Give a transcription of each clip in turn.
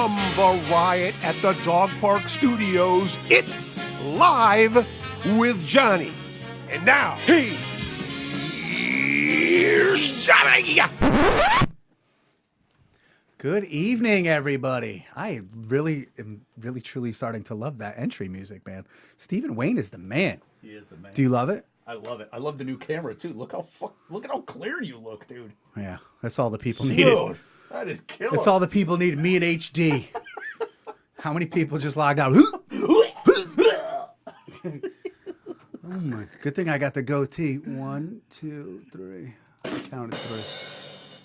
From the riot at the Dog Park Studios, it's Live with Johnny. And now, here's Johnny! Good evening, everybody. I really am truly starting to love that entry music, man. Stephen Wayne is the man. He is the man. Do you love it? I love it. I love the new camera too. Look at how clear you look, dude. Yeah, that's all the people Dude, needed. that is killer. That's all the people needed. Me and HD. How many people just logged out? Oh my! Good thing I got the goatee. 1, 2, 3. I counted 3.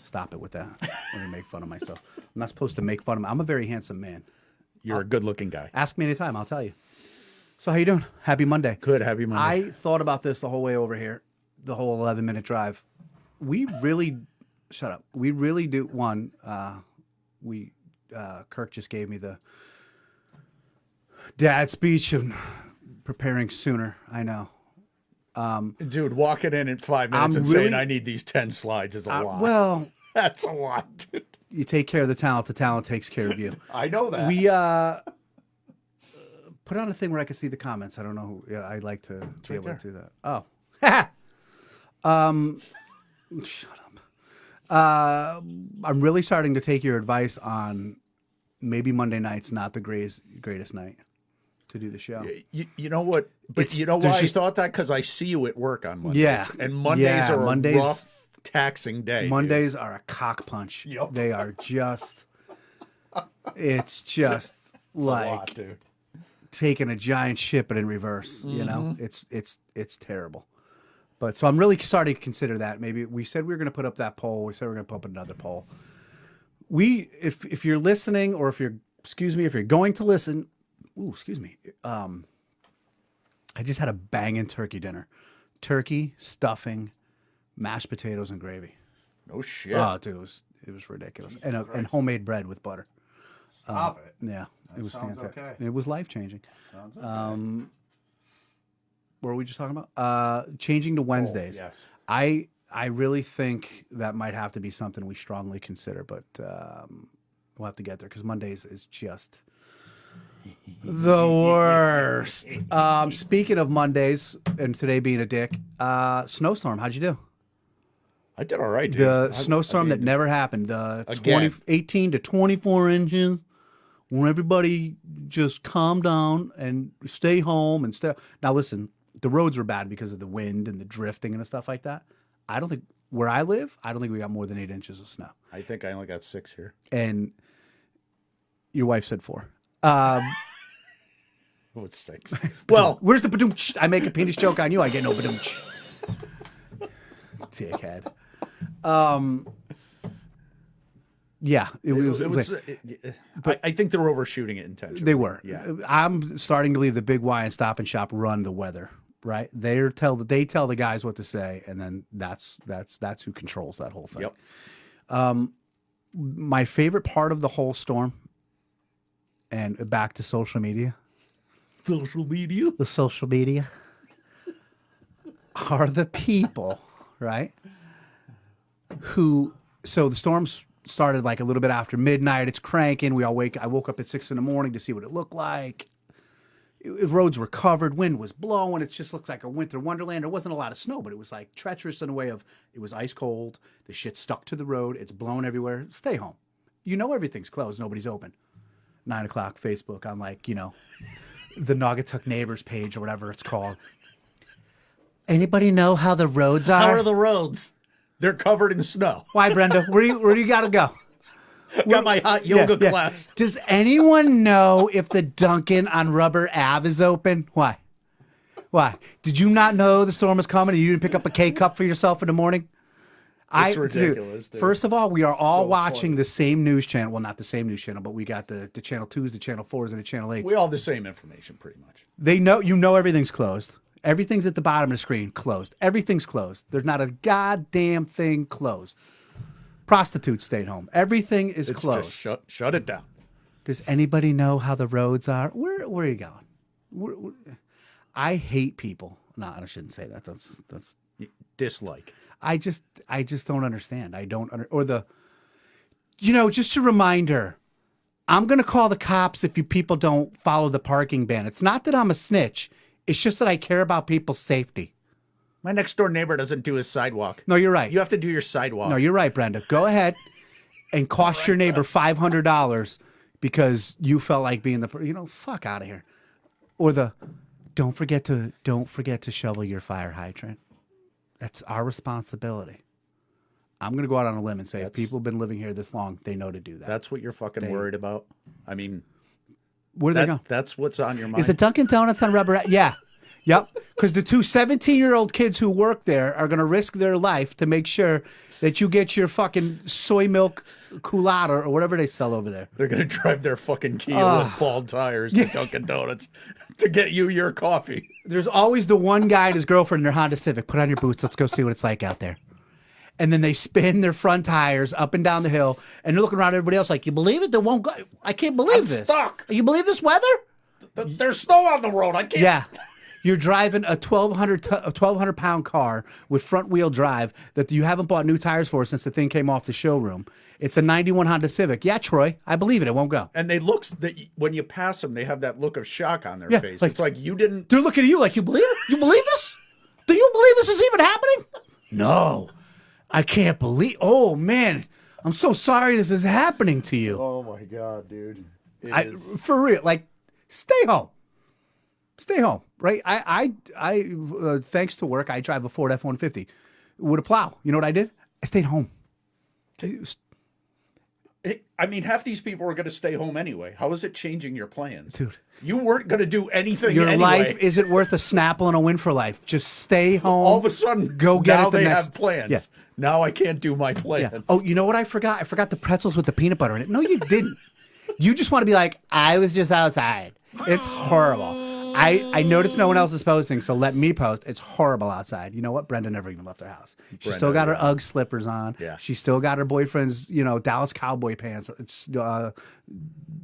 Stop it with that. I'm gonna make fun of myself. I'm not supposed to make fun of me. I'm a very handsome man. You're a good-looking guy. Ask me anytime. I'll tell you. So how you doing? Happy Monday. Good. Happy Monday. I thought about this the whole way over here, the whole 11-minute drive. We really, shut up. We really do. One, Kirk just gave me the dad speech and preparing sooner. I know. Dude, walking in 5 minutes and saying I need these 10 slides is a lot. Well, that's a lot, dude. You take care of the talent takes care of you. I know that. We put on a thing where I can see the comments. I don't know who. Yeah, I like to be able to do that. Oh, shut up. I'm really starting to take your advice on maybe Monday night's not the greatest night to do the show. You know what? But you know why I thought that? Because I see you at work on Mondays. Yeah. And Mondays are a rough, taxing day. Mondays are a cock punch. Yep. They are just, it's just like a lot, dude. Taking a giant ship but in reverse. You know, it's terrible. But so I'm really starting to consider that. Maybe we said we were going to put up that poll. We said we are going to put up another poll. If you're listening, or if you're going to listen, I just had a banging turkey dinner. Turkey, stuffing, mashed potatoes, and gravy. No shit. Oh, dude, it was ridiculous. And homemade bread with butter. Stop it. Yeah, That it was sounds fantastic. okay. It was life-changing. Sounds okay. What were we just talking about? Changing to Wednesdays. Yes. I really think that might have to be something we strongly consider, but we'll have to get there because Mondays is just the worst. Speaking of Mondays and today being a dick, Snowstorm, how'd you do? I did all right, dude. The snowstorm that never happened. The 18 to 24 inches. When everybody just calm down and stay home and stay. Now listen, the roads were bad because of the wind and the drifting and stuff like that. I don't think where I live, I don't think we got more than 8 inches of snow. I think I only got 6 here. And your wife said 4. Oh, it's 6. Well, where's the badoom? I make a penis joke on you. I get no badoom. Dickhead. Yeah, it was. But I think they're overshooting it intentionally. They were. Yeah. I'm starting to believe the Big Y and Stop and Shop run the weather. Right? They tell the guys what to say, and then that's who controls that whole thing. Yep. My favorite part of the whole storm, and back to social media. The social media are the people, right? So the storms started like a little bit after midnight. It's cranking. I woke up at 6 a.m. to see what it looked like. Roads were covered. Wind was blowing. It just looks like a winter wonderland. There wasn't a lot of snow, but it was like treacherous in a way of it was ice cold. The shit stuck to the road. It's blowing everywhere. Stay home. You know everything's closed. Nobody's open. 9 o'clock Facebook on the Naugatuck Neighbors page or whatever it's called. Anybody know how the roads are? How are the roads? They're covered in snow. Why, Brenda? Where do you got to go? Got my hot yoga class. Does anyone know if the Dunkin' on Rubber Ave is open? Why? Did you not know the storm was coming and you didn't pick up a K-cup for yourself in the morning? It's ridiculous, dude. First of all, we are all watching the same news channel. Well, not the same news channel, but we got the Channel 2s, the Channel 4s, and the Channel 8s. We all have the same information, pretty much. They know, everything's closed. Everything's at the bottom of the screen, closed. Everything's closed. There's not a goddamn thing closed. Prostitutes stayed home. Everything is closed. Just shut it down. Does anybody know how the roads are? Where are you going? I hate people. No, I shouldn't say that. That's dislike. I just don't understand. Just a reminder. I'm going to call the cops if you people don't follow the parking ban. It's not that I'm a snitch. It's just that I care about people's safety. My next door neighbor doesn't do his sidewalk. No, you're right. You have to do your sidewalk. No, you're right, Brenda. Go ahead and cost your neighbor $500 because you felt like being the, fuck out of here. Or don't forget to shovel your fire hydrant. That's our responsibility. I'm going to go out on a limb and say if people have been living here this long, they know to do that. That's what you're fucking worried about? I mean, where do they go? That's what's on your mind. Is the Dunkin' Donuts on Rubber? Yeah. Yep. Because the two 17-year-old kids who work there are going to risk their life to make sure that you get your fucking soy milk culotta or whatever they sell over there. They're going to drive their fucking Kia with bald tires to Dunkin' Donuts to get you your coffee. There's always the one guy and his girlfriend in their Honda Civic. Put on your boots. Let's go see what it's like out there. And then they spin their front tires up and down the hill, and they're looking around at everybody else like, you believe it? They won't go. I can't believe this. Stuck. You believe this weather? There's snow on the road. I can't. Yeah. You're driving a 1,200-pound car with front-wheel drive that you haven't bought new tires for since the thing came off the showroom. It's a 91 Honda Civic. Yeah, Troy, I believe it. It won't go. And when you pass them, they have that look of shock on their face. Like, it's like you didn't. They're looking at you like, you believe it? You believe this? Do you believe this is even happening? No. I can't believe. Oh, man. I'm so sorry this is happening to you. Oh, my God, dude. For real. Like, stay home. Stay home, right? I thanks to work, I drive a Ford F-150 with a plow. You know what I did? I stayed home. I mean, half these people are going to stay home anyway. How is it changing your plans? Dude. You weren't going to do anything Your anyway. life isn't worth a Snapple and a win for life. Just stay home. All of a sudden, go get now it the they next... have plans. Yeah. Now I can't do my plans. Yeah. Oh, you know what I forgot? I forgot the pretzels with the peanut butter in it. No, you didn't. You just want to be like, I was just outside. It's horrible. I noticed no one else is posting, so let me post. It's horrible outside. You know what? Brenda never even left her house. She still got her Ugg slippers on. Yeah. She still got her boyfriend's, Dallas Cowboy pants,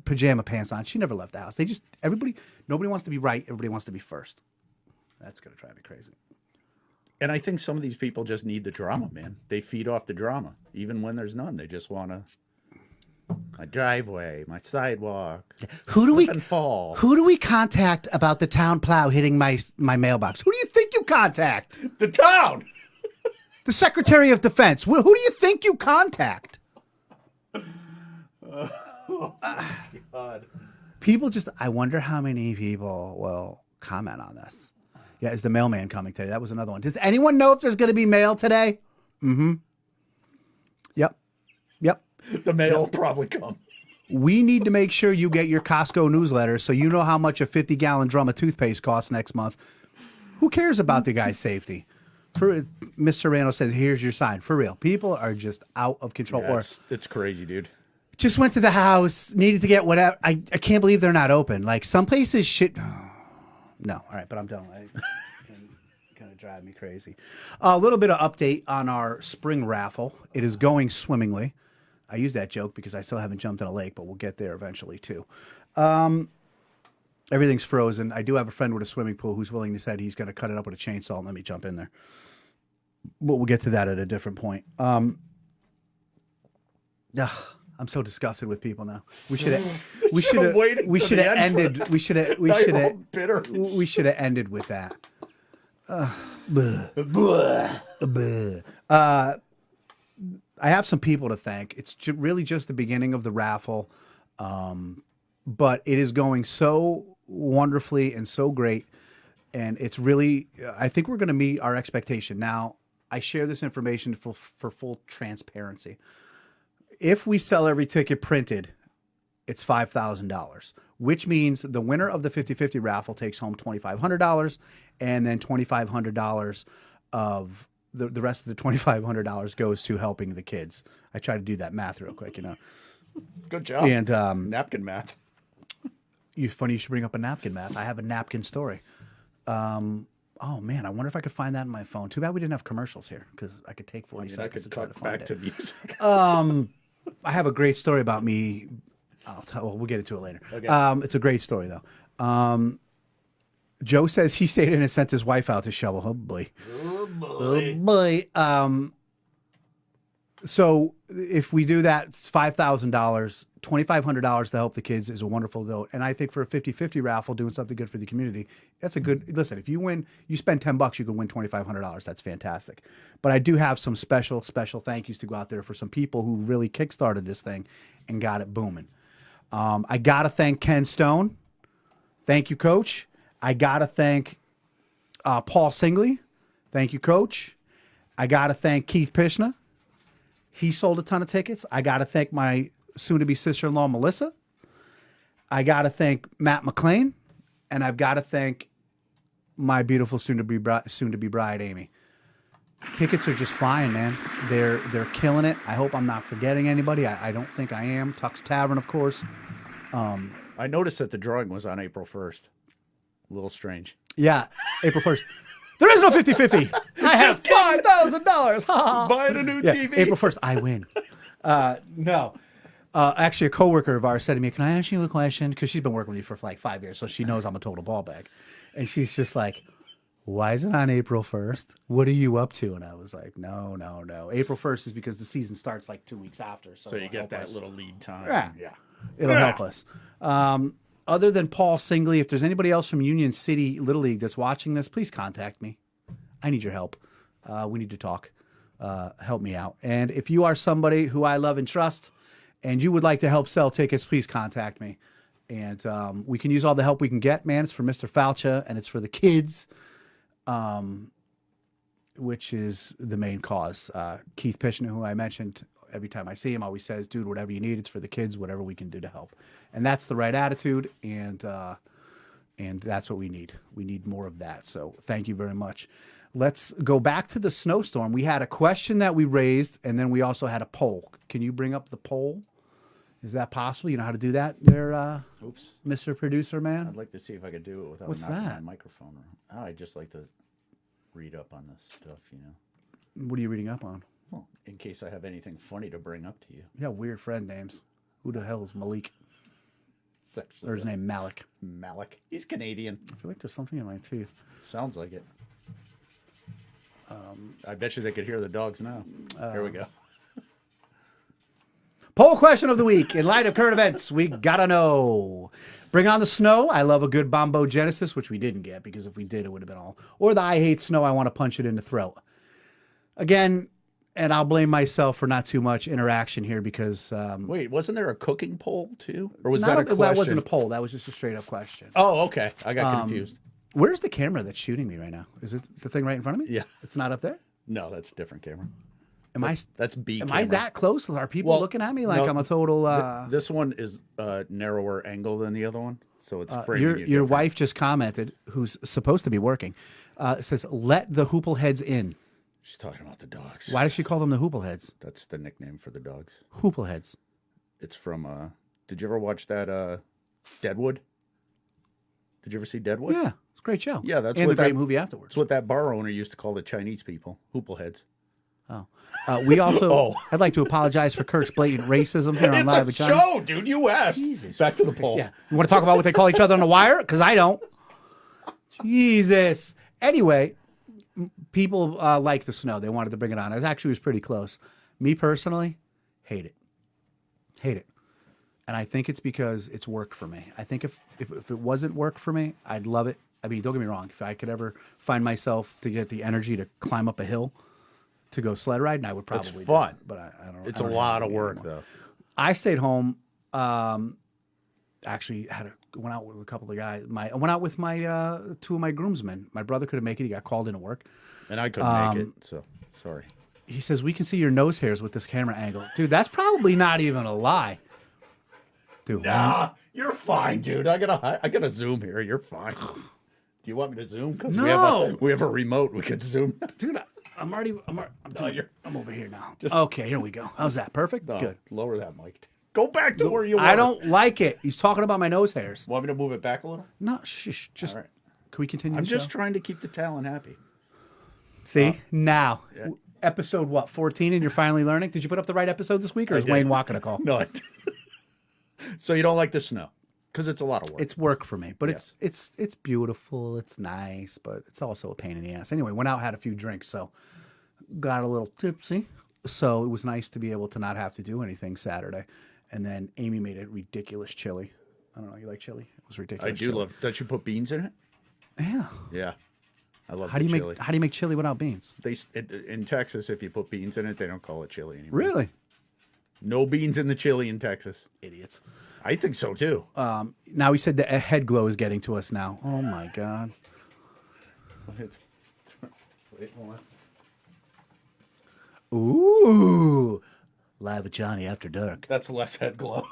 pajama pants on. She never left the house. Nobody wants to be right. Everybody wants to be first. That's going to drive me crazy. And I think some of these people just need the drama, man. They feed off the drama. Even when there's none, they just want to... My driveway, my sidewalk. Who do we contact about the town plow hitting my mailbox? Who do you think you contact? The town. The Secretary of Defense. Who do you think you contact? God. People I wonder how many people will comment on this. Yeah, is the mailman coming today? That was another one. Does anyone know if there's going to be mail today? Mm-hmm. Yep. The mail will probably come. We need to make sure you get your Costco newsletter so you know how much a 50-gallon drum of toothpaste costs next month. Who cares about the guy's safety? Mr. Randall says, here's your sign. For real. People are just out of control. Yeah, it's crazy, dude. Just went to the house, needed to get whatever. I can't believe they're not open. Like, some places shit. No. All right, but I'm done. It's going to drive me crazy. A little bit of update on our spring raffle. It is going swimmingly. I use that joke because I still haven't jumped in a lake, but we'll get there eventually too. Everything's frozen. I do have a friend with a swimming pool who's willing to say he's going to cut it up with a chainsaw and let me jump in there. But we'll get to that at a different point. I'm so disgusted with people now. We should have ended with that. I have some people to thank. It's really just the beginning of the raffle, but it is going so wonderfully and so great, and it's really, I think we're going to meet our expectation. Now, I share this information for full transparency. If we sell every ticket printed, it's $5,000, which means the winner of the 50-50 raffle takes home $2,500, and then $2,500 of the rest of the $2,500 goes to helping the kids. I try to do that math real quick, Good job. And napkin math. Funny you should bring up a napkin math. I have a napkin story. Oh man, I wonder if I could find that in my phone. Too bad we didn't have commercials here because I could take 40 seconds to try to find back to music. I have a great story about me. We'll get into it later. Okay. It's a great story though. Joe says he stayed in and sent his wife out to shovel. Oh boy. Oh boy. So if we do that, it's $5,000, $2,500 to help the kids is a wonderful deal. And I think for a 50-50 raffle, doing something good for the community, that's a good, listen, if you win, you spend $10, you can win $2,500. That's fantastic. But I do have some special thank yous to go out there for some people who really kickstarted this thing and got it booming. I got to thank Ken Stone. Thank you, Coach. I got to thank Paul Singley. Thank you, Coach. I got to thank Keith Pishna. He sold a ton of tickets. I got to thank my soon-to-be sister-in-law, Melissa. I got to thank Matt McLean. And I've got to thank my beautiful soon-to-be bride, Amy. Tickets are just flying, man. They're killing it. I hope I'm not forgetting anybody. I don't think I am. Tuck's Tavern, of course. I noticed that the drawing was on April 1st. A little strange. Yeah, April 1st. There is no 50-50. I have $5,000. Buying a new TV. April 1st, I win. No. Actually, a coworker of ours said to me, can I ask you a question? Because she's been working with me for like 5 years, so she knows I'm a total ball bag. And she's just like, why is it on April 1st? What are you up to? And I was like, no. April 1st is because the season starts like 2 weeks after. So you get that little lead time. Yeah. It'll help us. Other than Paul Singley, if there's anybody else from Union City Little League that's watching this, please contact me. I need your help. We need to talk. Help me out. And if you are somebody who I love and trust and you would like to help sell tickets, please contact me. And we can use all the help we can get, man. It's for Mr. Falcha and it's for the kids, which is the main cause. Keith Pishna, who I mentioned, every time I see him, always says, dude, whatever you need, it's for the kids, whatever we can do to help. And that's the right attitude, and that's what we need. We need more of that. So thank you very much. Let's go back to the snowstorm. We had a question that we raised, and then we also had a poll. Can you bring up the poll? Is that possible? You know how to do that there, Oops. Mr. Producer Man? I'd like to see if I could do it without What's knocking that? the microphone around. Oh, I just like to read up on this stuff, you know. What are you reading up on? Well, in case I have anything funny to bring up to you. Yeah, weird friend names. Who the hell is Malik? It's actually Or his name Malik. Malik. He's Canadian. I feel like there's something in my teeth. Sounds like it. I bet you they could hear the dogs now. Here we go. Poll question of the week. In light of current events, we gotta know. Bring on the snow. I love a good Bombo Genesis, which we didn't get because if we did, it would have been all. Or the I hate snow. I want to punch it in the throat. Again, and I'll blame myself for not too much interaction here because. Wait, wasn't there a cooking poll too? Or was not that a question? That wasn't a poll. That was just a straight up question. Oh, okay. I got confused. Where's the camera that's shooting me right now? Is it the thing right in front of me? Yeah. It's not up there? No, that's a different camera. That's B Am camera. I that close? Are people looking at me like no, I'm a total? This one is narrower angle than the other one, so it's framing you your different. wife just commented, who's supposed to be working, says, "Let the hoopleheads in." She's talking about the dogs. Why does she call them the hoopleheads? That's the nickname for the dogs. Hoopleheads. It's from. Did you ever watch that Deadwood? Did you ever see Deadwood? Yeah, it's a great show. Yeah, that's and what a great that- movie afterwards. That's what that bar owner used to call the Chinese people, hoopleheads. Oh, we also. Oh. I'd like to apologize for Kirk's blatant racism here on It's Live a with Johnny. show, dude. You asked. Jesus. Back to the poll. Yeah, you want to talk about what they call each other on the wire? Because I don't. Jesus. Anyway, people like the snow. They wanted to bring it on. It actually was pretty close. Me personally, hate it. Hate it. And I think it's because it's work for me. I think if it wasn't work for me, I'd love it. I mean, don't get me wrong. If I could ever find myself to get the energy to climb up a hill to go sled riding, I would probably It's do fun. it. But I don't. It's I a don't lot have of it work, anymore. though. I stayed home. Actually, went out with a couple of guys. I went out with my two of my groomsmen. My brother couldn't make it. He got called into work. And I couldn't make it, so sorry. He says, we can see your nose hairs with this camera angle. Dude, that's probably not even a lie. Dude, Nah, you're fine, dude. I gotta zoom here. You're fine. Do you want me to zoom? Because No. we have a remote. We could zoom. dude, I'm you're- over here now. Okay, here we go. How's that? Perfect? No, Good. lower that mic. Go back to where you were. I don't like it. He's talking about my nose hairs. Want me to move it back a little? No, shush. Just, All right. can we continue I'm the just show? trying to keep the talent happy. See? Now. Episode what, 14, and you're finally learning? Did you put up the right episode this week, or is did. Wayne walking a call? No, I didn't. So you don't like the snow? Because it's a lot of work. It's work for me, but Yes. it's beautiful, it's nice, but it's also a pain in the ass. Anyway, went out, had a few drinks, so got a little tipsy, So it was nice to be able to not have to do anything Saturday. And then Amy made a ridiculous chili. I don't know. You like chili? It was ridiculous. I do chili. love. Does she put beans in it? Yeah. Yeah, I love. How do you chili. make? How do you make chili without beans? In Texas, if you put beans in it, they don't call it chili anymore. Really? No beans in the chili in Texas. Idiots. I think so too. Now he said the head glow is getting to us now. Oh my God. Wait, hold on. Ooh. Live with Johnny after dark. That's less head glow.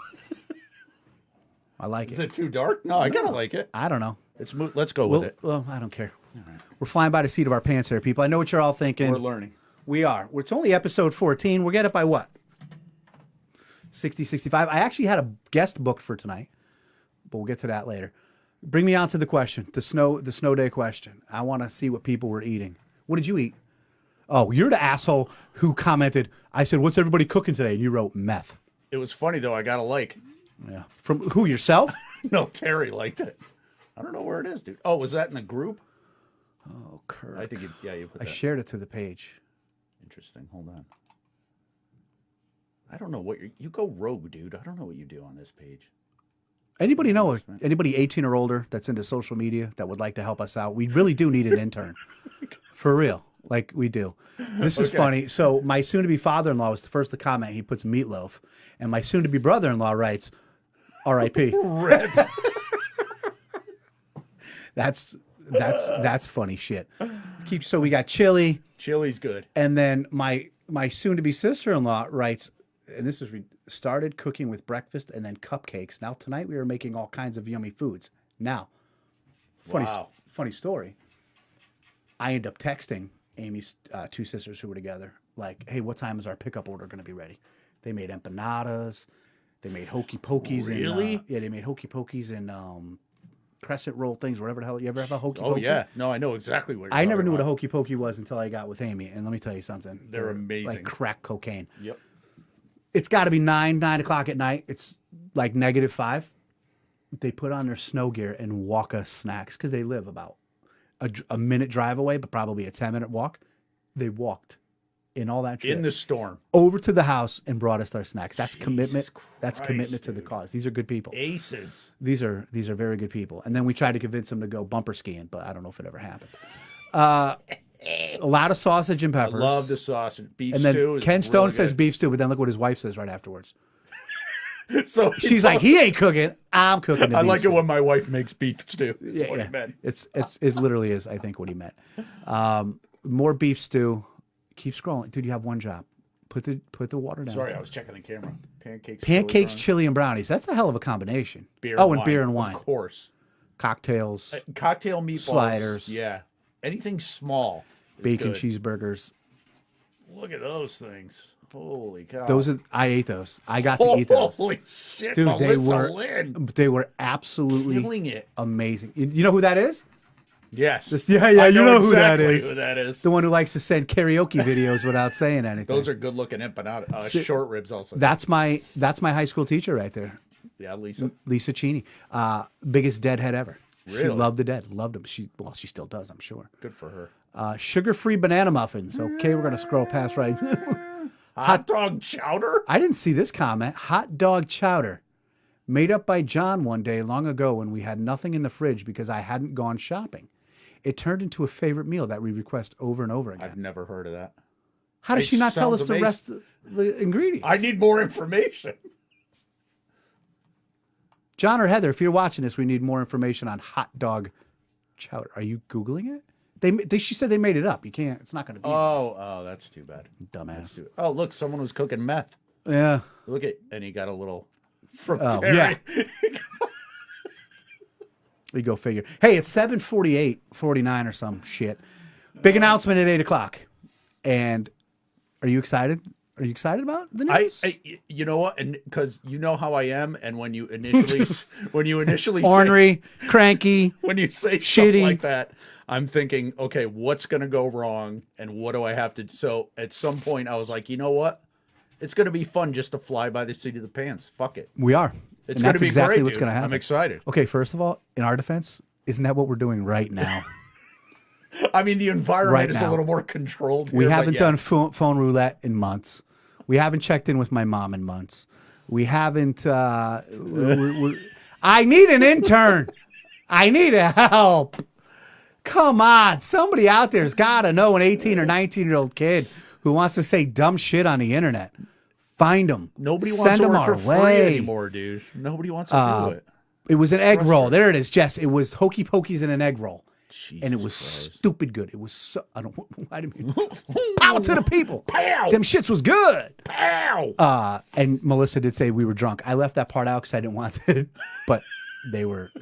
I like Is it. it too dark? No, I kind of like it. I don't know. Let's go with it. Well, I don't care. We're flying by the seat of our pants here, people. I know what you're all thinking. We're learning. We are. It's only episode 14. We'll get it by what? 60, 65. I actually had a guest booked for tonight, but we'll get to that later. Bring me on to the question, the snow day question. I want to see what people were eating. What did you eat? Oh, you're the asshole who commented. I said, "What's everybody cooking today?" And you wrote meth. It was funny though. I got a like. Yeah. From who? Yourself? No, Terry liked it. I don't know where it is, dude. Oh, was that in the group? Oh, Kirk. I think you put I that. shared it to the page. Interesting. Hold on. I don't know what you go rogue, dude. I don't know what you do on this page. Anybody know anybody 18 or older that's into social media that would like to help us out? We really do need an intern. For real. Like we do. This is funny. So my soon-to-be father-in-law was the first to comment. He puts meatloaf. And my soon-to-be brother-in-law writes, R.I.P. Rip. That's funny shit. So we got chili. Chili's good. And then my soon-to-be sister-in-law writes, and this is started cooking with breakfast and then cupcakes. Now tonight we are making all kinds of yummy foods. Now, funny story. I end up texting Amy's two sisters who were together, like, "Hey, what time is our pickup order going to be ready?" They made empanadas. They made hokey pokeys. Really? Yeah, they made hokey pokeys and crescent roll things, whatever the hell. You ever have a hokey pokey? Oh yeah. No, I know exactly what. I never knew what a hokey pokey was until I got with Amy. And let me tell you something. They're amazing. Like crack cocaine. Yep. It's got to be 9 o'clock at night. It's like -5. They put on their snow gear and walk us snacks because they live about a minute drive away, but probably a 10-minute walk. They walked in all that shit In the storm. over to the house and brought us our snacks. That's Jesus commitment. That's Christ, commitment to the cause. These are good people. Aces. These are very good people. And then we tried to convince them to go bumper skiing, but I don't know if it ever happened. A lot of sausage and peppers. I love the sausage. Beef And then stew is Ken Stone really says good. beef stew, but then look what his wife says right afterwards. So She's like, he ain't cooking. I'm cooking. The I beef like stew. it when my wife makes beef stew. Is what he meant. It literally is, I think, what he meant. More beef stew. Keep scrolling. Dude, you have one job. Put the water down. Sorry, I was checking the camera. Pancakes, chili, and brownies. That's a hell of a combination. Beer and wine, beer and wine. Of course. Cocktails, Cocktail meatballs. Sliders. Yeah. Anything small. is bacon good. cheeseburgers. Look at those things. Holy cow. I ate those. I got to eat those. Holy shit. Dude, Melissa Lynn. they were absolutely Killing it. amazing. You know who that is? Yes. Yeah, I you know who that exactly is. who that is. The one who likes to send karaoke videos without saying anything. Those are good looking empanadas. Short ribs also. That's my high school teacher right there, Yeah, Lisa. Lisa Cheney. Biggest deadhead ever. She Really? loved the dead. Loved them. She still does, I'm sure. Good for her. Sugar-free banana muffins. Okay, we're gonna scroll past right. Hot dog chowder? I didn't see this comment. Hot dog chowder, made up by John one day long ago when we had nothing in the fridge because I hadn't gone shopping. It turned into a favorite meal that we request over and over again. I've never heard of that. How does It she not tell us sounds the rest of the ingredients? I need more information. John or Heather, if you're watching this, we need more information on hot dog chowder. Are you Googling it? She said they made it up. You can't. It's not going to be. Oh, that's too bad. Dumbass. Oh, look, someone was cooking meth. Yeah. Look at, and he got a little from Oh, Terry. yeah. We go figure. Hey, it's 7:48, 49 or some shit. Big announcement at 8 o'clock. And are you excited? Are you excited about the news? You know what? And because you know how I am, and when you initially say, ornery, cranky. when you say shitty. stuff like that, I'm thinking, okay, what's going to go wrong, and what do I have to? So at some point, I was like, you know what? It's going to be fun just to fly by the seat of the pants. Fuck it. We are. It's And going that's to be exactly great, what's dude. going to happen. I'm excited. Okay, first of all, in our defense, isn't that what we're doing right now? I mean, the environment Right is now. a little more controlled. We here, but haven't yeah. done phone roulette in months. We haven't checked in with my mom in months. We haven't. I need an intern. I need help. Come on. Somebody out there's got to know an 18 or 19-year-old kid who wants to say dumb shit on the internet. Find them. Nobody wants Send to them work our for free way. anymore, dude. Nobody wants to do it. It was an egg roll. There it is, Jess. It was Hokey Pokeys in an egg roll. Jesus And it was Christ. stupid good. It was so, I don't, why did we, pow to the people. Pow. Them shits was good. Ow! And Melissa did say we were drunk. I left that part out because I didn't want to, but they were.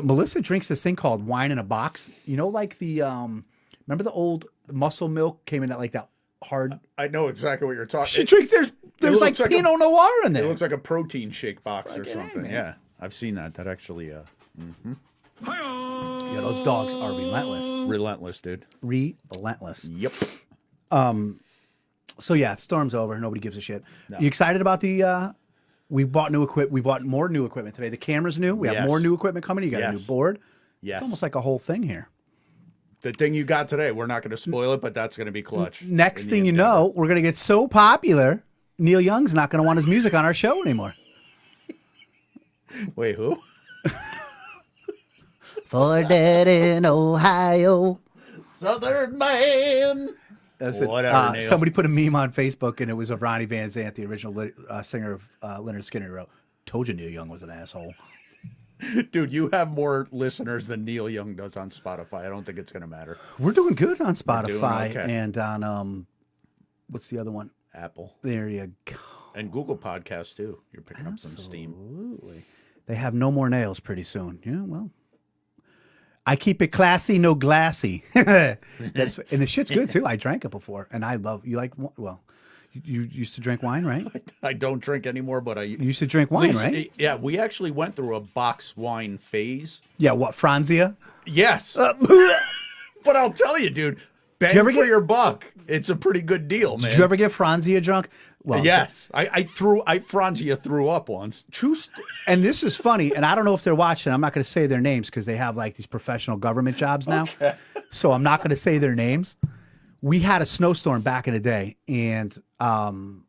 Melissa drinks this thing called wine in a box. You know, like the, remember the old Muscle Milk came in at like that hard. I know exactly what you're talking. She drinks, there's like looks like Pinot Noir in there. It looks like a protein shake box or Fucking something. man. Yeah, I've seen that. That actually, Yeah, those dogs are relentless. relentless, dude. Relentless. Yep. So yeah, storm's over. Nobody gives a shit. You excited about the? We bought new equipment. We bought more new equipment today. The camera's new. We have Yes. more new equipment coming. You got a new Yes. board. Yes. It's almost like a whole thing here. The thing you got today, we're not going to spoil it, but that's going to be clutch. Next in the thing you endeavor. know, we're gonna get so popular. Neil Young's not gonna want his music on our show anymore. Wait, who? For dead in Ohio. Southern man. That's it. Whatever, Neil. Somebody put a meme on Facebook, and it was of Ronnie Van Zant, the original singer of Leonard Skinner, who wrote, "Told you Neil Young was an asshole." Dude, you have more listeners than Neil Young does on Spotify. I don't think it's going to matter. We're doing good on doing Spotify okay. and on what's the other one? Apple There you go. and Google Podcasts too. You're picking up some steam. Absolutely. They have no more nails pretty soon. Yeah, well. I keep it classy, no glassy. That's, and the shit's good too. I drank it before, and I love. You like? Well, you used to drink wine, right? I don't drink anymore, but You used to drink wine, Lisa- right? Yeah, we actually went through a box wine phase. Yeah. What Franzia? Yes, but I'll tell you, dude, bang you ever for get- your buck. It's a pretty good deal, man. Did you ever get Franzia drunk? Well, Yes, I Franzia threw up once. And this is funny, and I don't know if they're watching. I'm not going to say their names because they have like these professional government jobs now. Okay. So I'm not going to say their names. We had a snowstorm back in the day, and also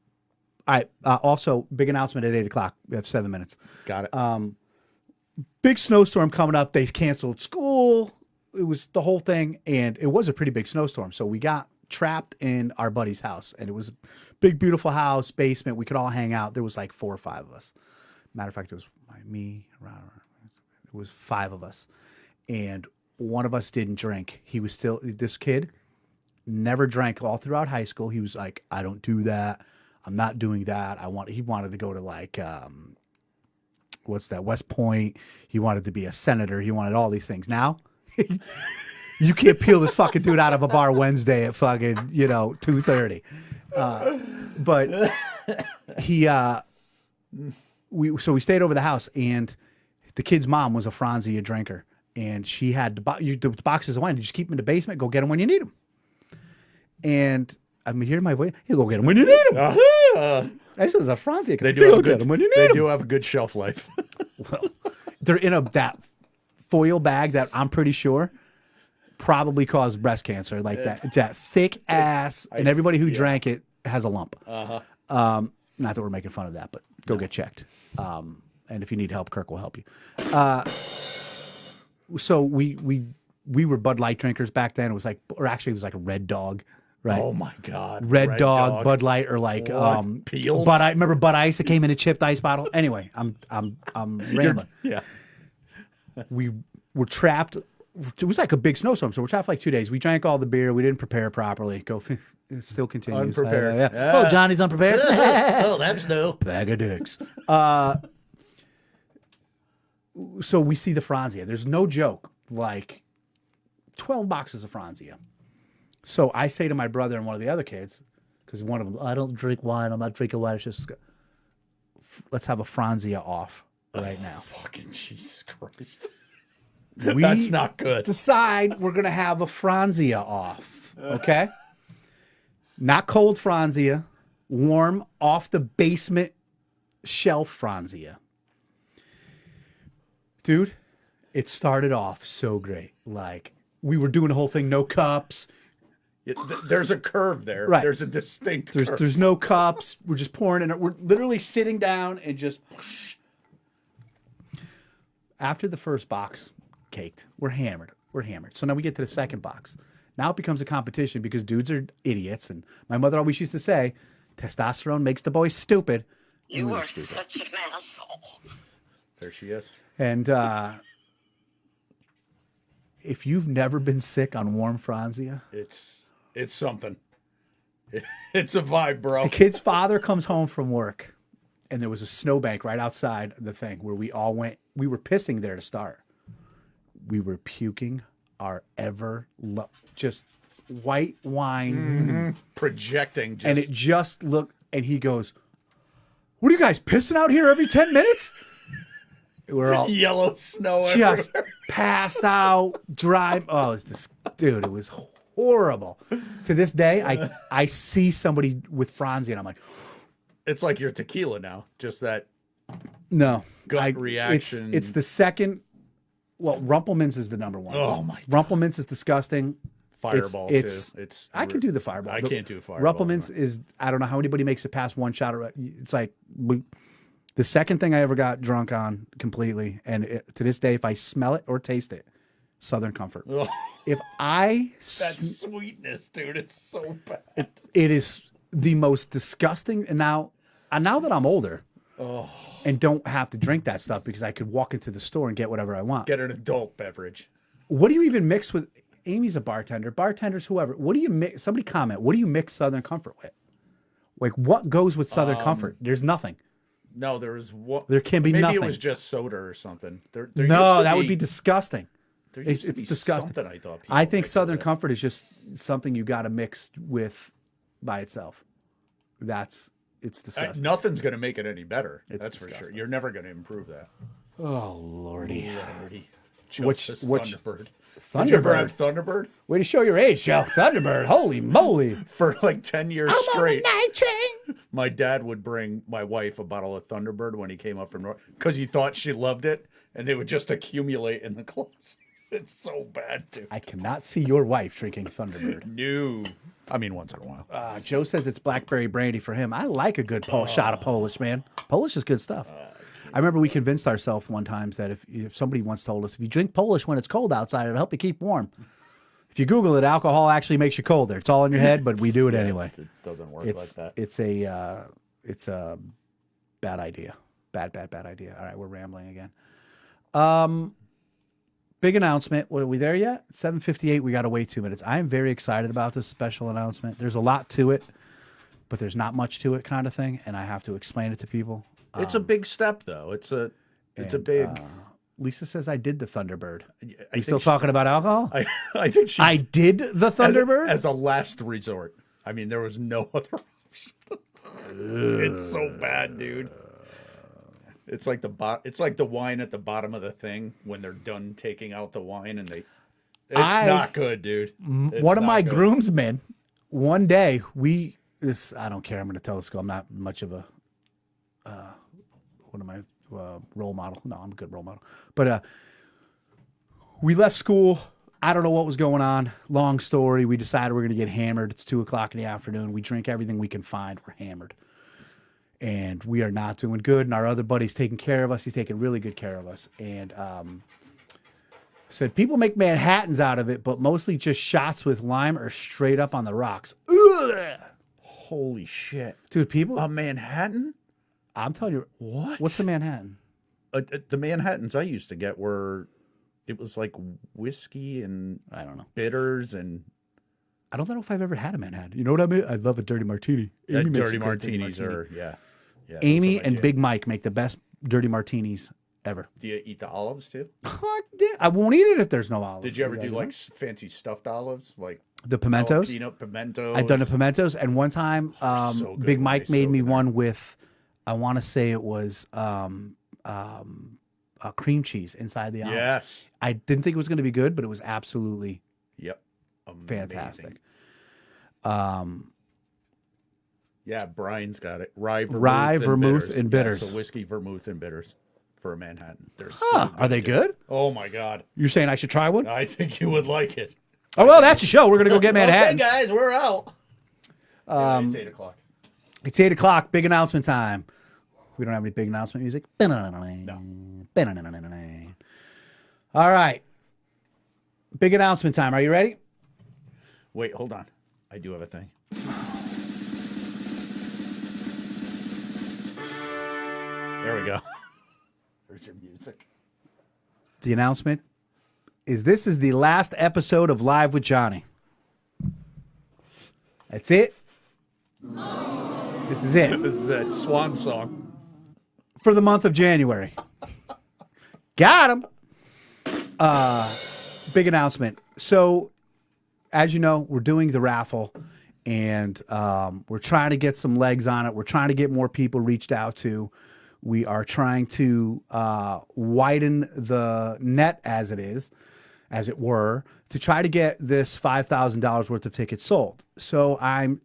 big announcement at 8:00. We have 7 minutes. Got it. Big snowstorm coming up. They canceled school. It was the whole thing, and it was a pretty big snowstorm. So we got trapped in our buddy's house, and it was a big, beautiful house, basement. We could all hang out. There was like 4 or 5 of us. Matter of fact, it was me. It was 5 of us, and one of us didn't drink. He was still this kid. Never drank all throughout high school. He was like, I don't do that. I'm not doing that. He wanted to go to like, what's that? West Point. He wanted to be a senator. He wanted all these things. Now, you can't peel this fucking dude out of a bar Wednesday at fucking, 2:30. But we stayed over the house, and the kid's mom was a Franzia drinker, and she had the boxes of wine. You just keep them in the basement. Go get them when you need them. And I'm hearing my voice. You go get them when you need them. This is a Franzia. They do have a get good. them when you They need them. do have a good shelf life. Well, they're in that foil bag that I'm pretty sure probably caused breast cancer. Like that thick ass, and everybody who drank it has a lump. Not that we're making fun of that, but go get checked. And if you need help, Kirk will help you. So we were Bud Light drinkers back then. It was like, or actually, it was like a Red Dog, right? Oh my God. Red Dog, Bud Light, or like Peels? Bud. I remember Bud Ice that came in a chipped ice bottle. Anyway, I'm rambling. Yeah. We were trapped. It was like a big snowstorm, so we're trapped for like 2 days. We drank all the beer. We didn't prepare properly. It still continues. Unprepared. Yeah. Oh, Johnny's unprepared. Oh, that's no. Bag of dicks. So we see the Franzia. There's no joke. Like 12 boxes of Franzia. So I say to my brother and one of the other kids, because one of them, I don't drink wine. I'm not drinking wine. It's just, let's have a Franzia off right now. Fucking Jesus Christ. We That's not good. decide we're going to have a Franzia off. Okay? Not cold Franzia. Warm, off the basement shelf Franzia. Dude, it started off so great. Like, we were doing the whole thing, no cups. There's a curve there. Right. There's a distinct curve. There's no cups. We're just pouring in it. We're literally sitting down and just. After the first box caked, we're hammered. So now we get to the second box. Now it becomes a competition because dudes are idiots. And my mother always used to say, testosterone makes the boys stupid. You are such an asshole. There she is. And if you've never been sick on warm Franzia, It's something. It's a vibe, bro. the kid's father comes home from work, and there was a snowbank right outside the thing where we all went. We were pissing there to start. We were puking our just white wine. Projecting. And it just looked, and he goes, "What are you guys pissing out here every 10 minutes?" We're all yellow snow just everywhere. passed out, dry. Oh, dude, it was horrible. To this day, I see somebody with Franzi, and I'm like, It's like your tequila now. Just that no. gut reaction. It's the second. Well, Rumpelmans is the number one. Oh, my God. Rumpelmans is disgusting. Fireball, too. It's I can do the Fireball. I can't do Fireball. Rumpelmans is, I don't know how anybody makes it past one shot. It's like the second thing I ever got drunk on completely. And to this day, if I smell it or taste it, Southern Comfort. Oh, If I, that sweetness, dude, it's so bad. it is the most disgusting. And now that I'm older and don't have to drink that stuff because I could walk into the store and get whatever I want. Get an adult beverage. What do you even mix with? Amy's a bartender. Bartenders, whoever. What do you mix? Somebody comment. What do you mix Southern Comfort with? Like, what goes with Southern Comfort? There's nothing. No, there was what? There can be maybe nothing. Maybe it was just soda or something. There No, that would be disgusting. It's disgusting. Something I thought. I think mixed Southern with it. Comfort is just something you got to mix with by itself. It's disgusting. Nothing's going to make it any better. It's That's for disgusting. sure. You're never going to improve that. Oh lordy! Lordy. Which Thunderbird? Thunderbird? Did you ever have Thunderbird? Way to show your age, Joe. Thunderbird. Holy moly! For like 10 years straight. night train. My dad would bring my wife a bottle of Thunderbird when he came up from North because he thought she loved it, and they would just accumulate in the closet. It's so bad, dude. I cannot see your wife drinking Thunderbird. No. I mean, once in a while. Joe says it's blackberry brandy for him. I like a good shot of Polish, man. Polish is good stuff. I remember we convinced ourselves one time that if somebody once told us, if you drink Polish when it's cold outside, it'll help you keep warm. If you Google it, alcohol actually makes you colder. It's all in your head, but we do it anyway. It doesn't work like that. It's a bad idea. Bad idea. All right, we're rambling again. Big announcement. Are we there yet? 7:58. We got to wait 2 minutes. I am very excited about this special announcement. There's a lot to it, but there's not much to it, kind of thing, and I have to explain it to people. It's a big step, though. It's a big. Lisa says I did the Thunderbird. I You still think talking about alcohol? I think she. I did the Thunderbird. as a last resort. I mean, there was no other option. It's so bad, dude. It's like It's like the wine at the bottom of the thing when they're done taking out the wine, and it's not good, dude. It's One of not my good. groomsmen, one day I don't care. I'm going to tell this girl I'm not much of a what am I role model? No, I'm a good role model. But we left school. I don't know what was going on. Long story. We decided we're going to get hammered. It's 2:00 in the afternoon. We drink everything we can find. We're hammered. And we are not doing good. And our other buddy's taking care of us. He's taking really good care of us. And said people make Manhattans out of it, but mostly just shots with lime or straight up on the rocks. Ugh! Holy shit, Dude, people. a Manhattan? I'm telling you. What? What's a Manhattan? The Manhattans I used to get it was like whiskey and I don't know. bitters and I don't know if I've ever had a Manhattan. You know what I mean? I love a dirty martini. Amy makes dirty a great martinis martini. are yeah. Those Amy are my and jam. Big Mike make the best dirty martinis ever. Do you eat the olives too? Fuck yeah. I won't eat it if there's no olives. Did you ever do know? like fancy stuffed olives, like the pimentos? peanut pimentos? I've done the pimentos, and one time, so good Big when Mike they made soak me in there. one with, I want to say it was cream cheese inside the olives. Yes. I didn't think it was going to be good, but it was absolutely Yep. Amazing. fantastic. Yeah, Brian's got it. Rye, Rye, vermouth, bitters. and Yeah, bitters. so whiskey, vermouth, and bitters. for a Manhattan. They're Are they good? Oh my God. You're saying I should try one? I think you would like it. Oh, well, that's the show. We're going to go get Manhattans. Okay, guys, we're out. It's 8 o'clock. It's 8 o'clock. Big announcement time. We don't have any big announcement music. No. All right. Big announcement time. Are you ready? Wait, hold on. I do have a thing. There we go. There's your music. The announcement is this is the last episode of Live with Johnny. That's it. This is it. This is a swan song. For the month of January. Got him. Big announcement. So, as you know, we're doing the raffle, and we're trying to get some legs on it. We're trying to get more people reached out to. We are trying to widen the net as it were, to try to get this $5,000 worth of tickets sold. So I'm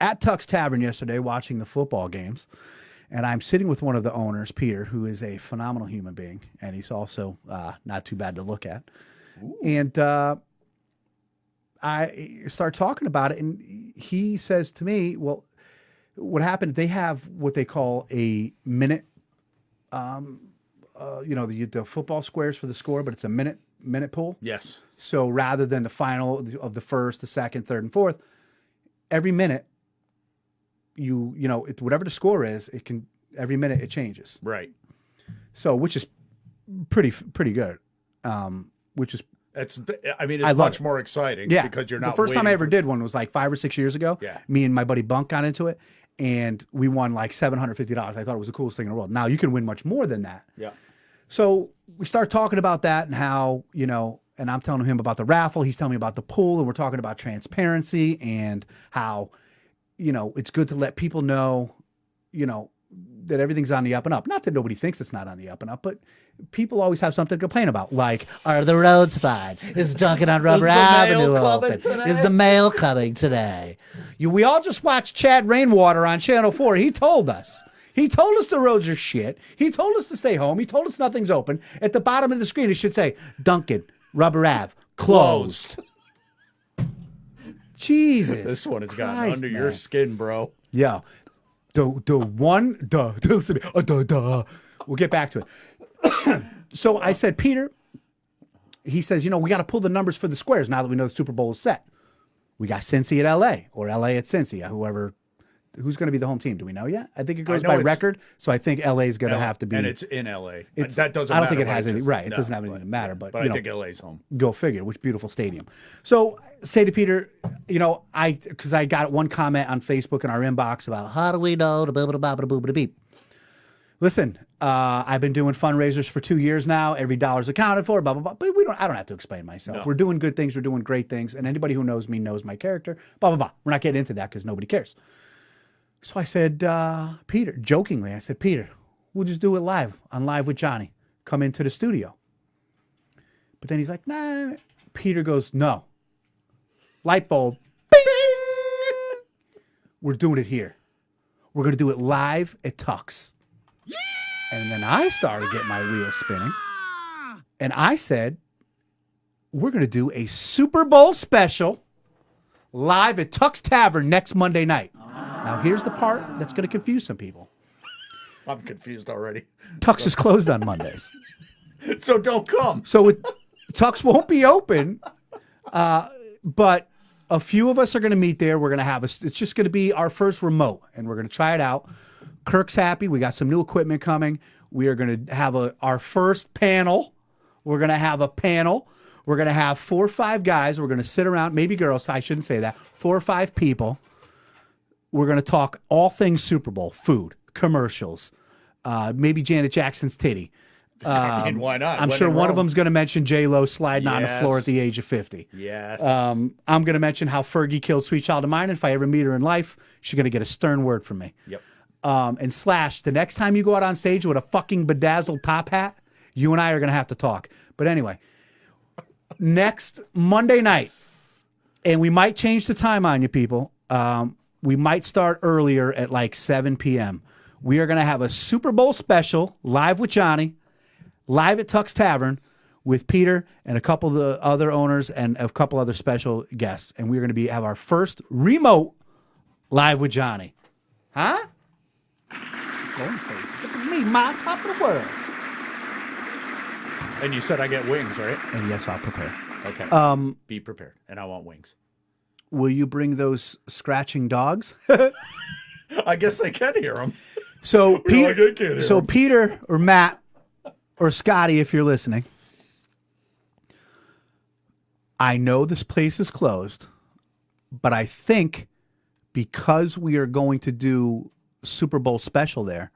at Tuck's Tavern yesterday watching the football games, and I'm sitting with one of the owners, Peter, who is a phenomenal human being, and he's also not too bad to look at. Ooh. And I start talking about it, and he says to me, well, what happened, they have what they call a minute, the football squares for the score, but it's a minute pool. Yes. So rather than the final of the first, the second, third, and fourth, every minute, whatever the score is, every minute it changes. Right. So, which is pretty good. It's much more exciting. Yeah. Because you're not. The first time I ever did one was like 5 or 6 years ago. Yeah. Me and my buddy Bunk got into it, and we won like $750. I thought it was the coolest thing in the world. Now you can win much more than that. Yeah. So we start talking about that and how, and I'm telling him about the raffle. He's telling me about the pool, and we're talking about transparency and how, it's good to let people know, that everything's on the up and up. Not that nobody thinks it's not on the up and up, but people always have something to complain about. Like, are the roads fine? Is Dunkin' on Rubber Avenue open? Is the mail coming today? We all just watched Chad Rainwater on Channel 4. He told us. He told us the roads are shit. He told us to stay home. He told us nothing's open. At the bottom of the screen, it should say, Dunkin', Rubber Ave, closed. Jesus. This one has gotten Christ, under man. your skin, bro. Yeah. We'll get back to it. So I said, Peter, he says, we got to pull the numbers for the squares now that we know the Super Bowl is set. We got Cincy at LA or LA at Cincy, who's going to be the home team? Do we know yet? I think it goes by record, so I think LA is going to have to be. And it's in LA. That doesn't. I don't matter, think it has anything. Right, it no, doesn't have anything to matter. But I think LA's home. Go figure. Which beautiful stadium. So say to Peter, because I got one comment on Facebook in our inbox about how do we know the blah blah blah blah blah blah beep. Listen, I've been doing fundraisers for 2 years now. Every dollar's accounted for. Blah blah blah. But I don't have to explain myself. No. We're doing good things. We're doing great things. And anybody who knows me knows my character. Blah blah blah. We're not getting into that because nobody cares. So I said, Peter, jokingly, Peter, we'll just do it live on Live with Johnny. Come into the studio. But then he's like, nah. Peter goes, no. Light bulb. Bing! We're doing it here. We're going to do it live at Tuck's. Yeah! And then I started getting my wheels spinning. And I said, we're going to do a Super Bowl special live at Tuck's Tavern next Monday night. Now, here's the part that's going to confuse some people. I'm confused already. Tuck's is closed on Mondays. So don't come. So Tuck's won't be open, but a few of us are going to meet there. We're going to have it's just going to be our first remote, and we're going to try it out. Kirk's happy. We got some new equipment coming. We are going to have our first panel. We're going to have a panel. We're going to have 4 or 5 guys. We're going to sit around, maybe girls. I shouldn't say that. 4 or 5 people. We're going to talk all things Super Bowl, food, commercials, maybe Janet Jackson's titty. Why not? I'm sure one of them's going to mention J-Lo sliding on the floor at the age of 50. Yes. I'm going to mention how Fergie killed Sweet Child of Mine. And if I ever meet her in life, she's going to get a stern word from me. Yep. And Slash, the next time you go out on stage with a fucking bedazzled top hat, you and I are going to have to talk. But anyway, next Monday night, and we might change the time on you people. We might start earlier at like 7 p.m. We are going to have a Super Bowl special live with Johnny live at Tuck's Tavern with Peter and a couple of the other owners and a couple other special guests. And we're going to have our first remote Live with Johnny. Huh? Look at me, my top of the world. And you said I get wings, right? And yes, I'll prepare. Okay. Be prepared. And I want wings. Will you bring those scratching dogs? I guess they can hear them. So Peter, Peter or Matt or Scotty, if you're listening, I know this place is closed, but I think because we are going to do Super Bowl special there,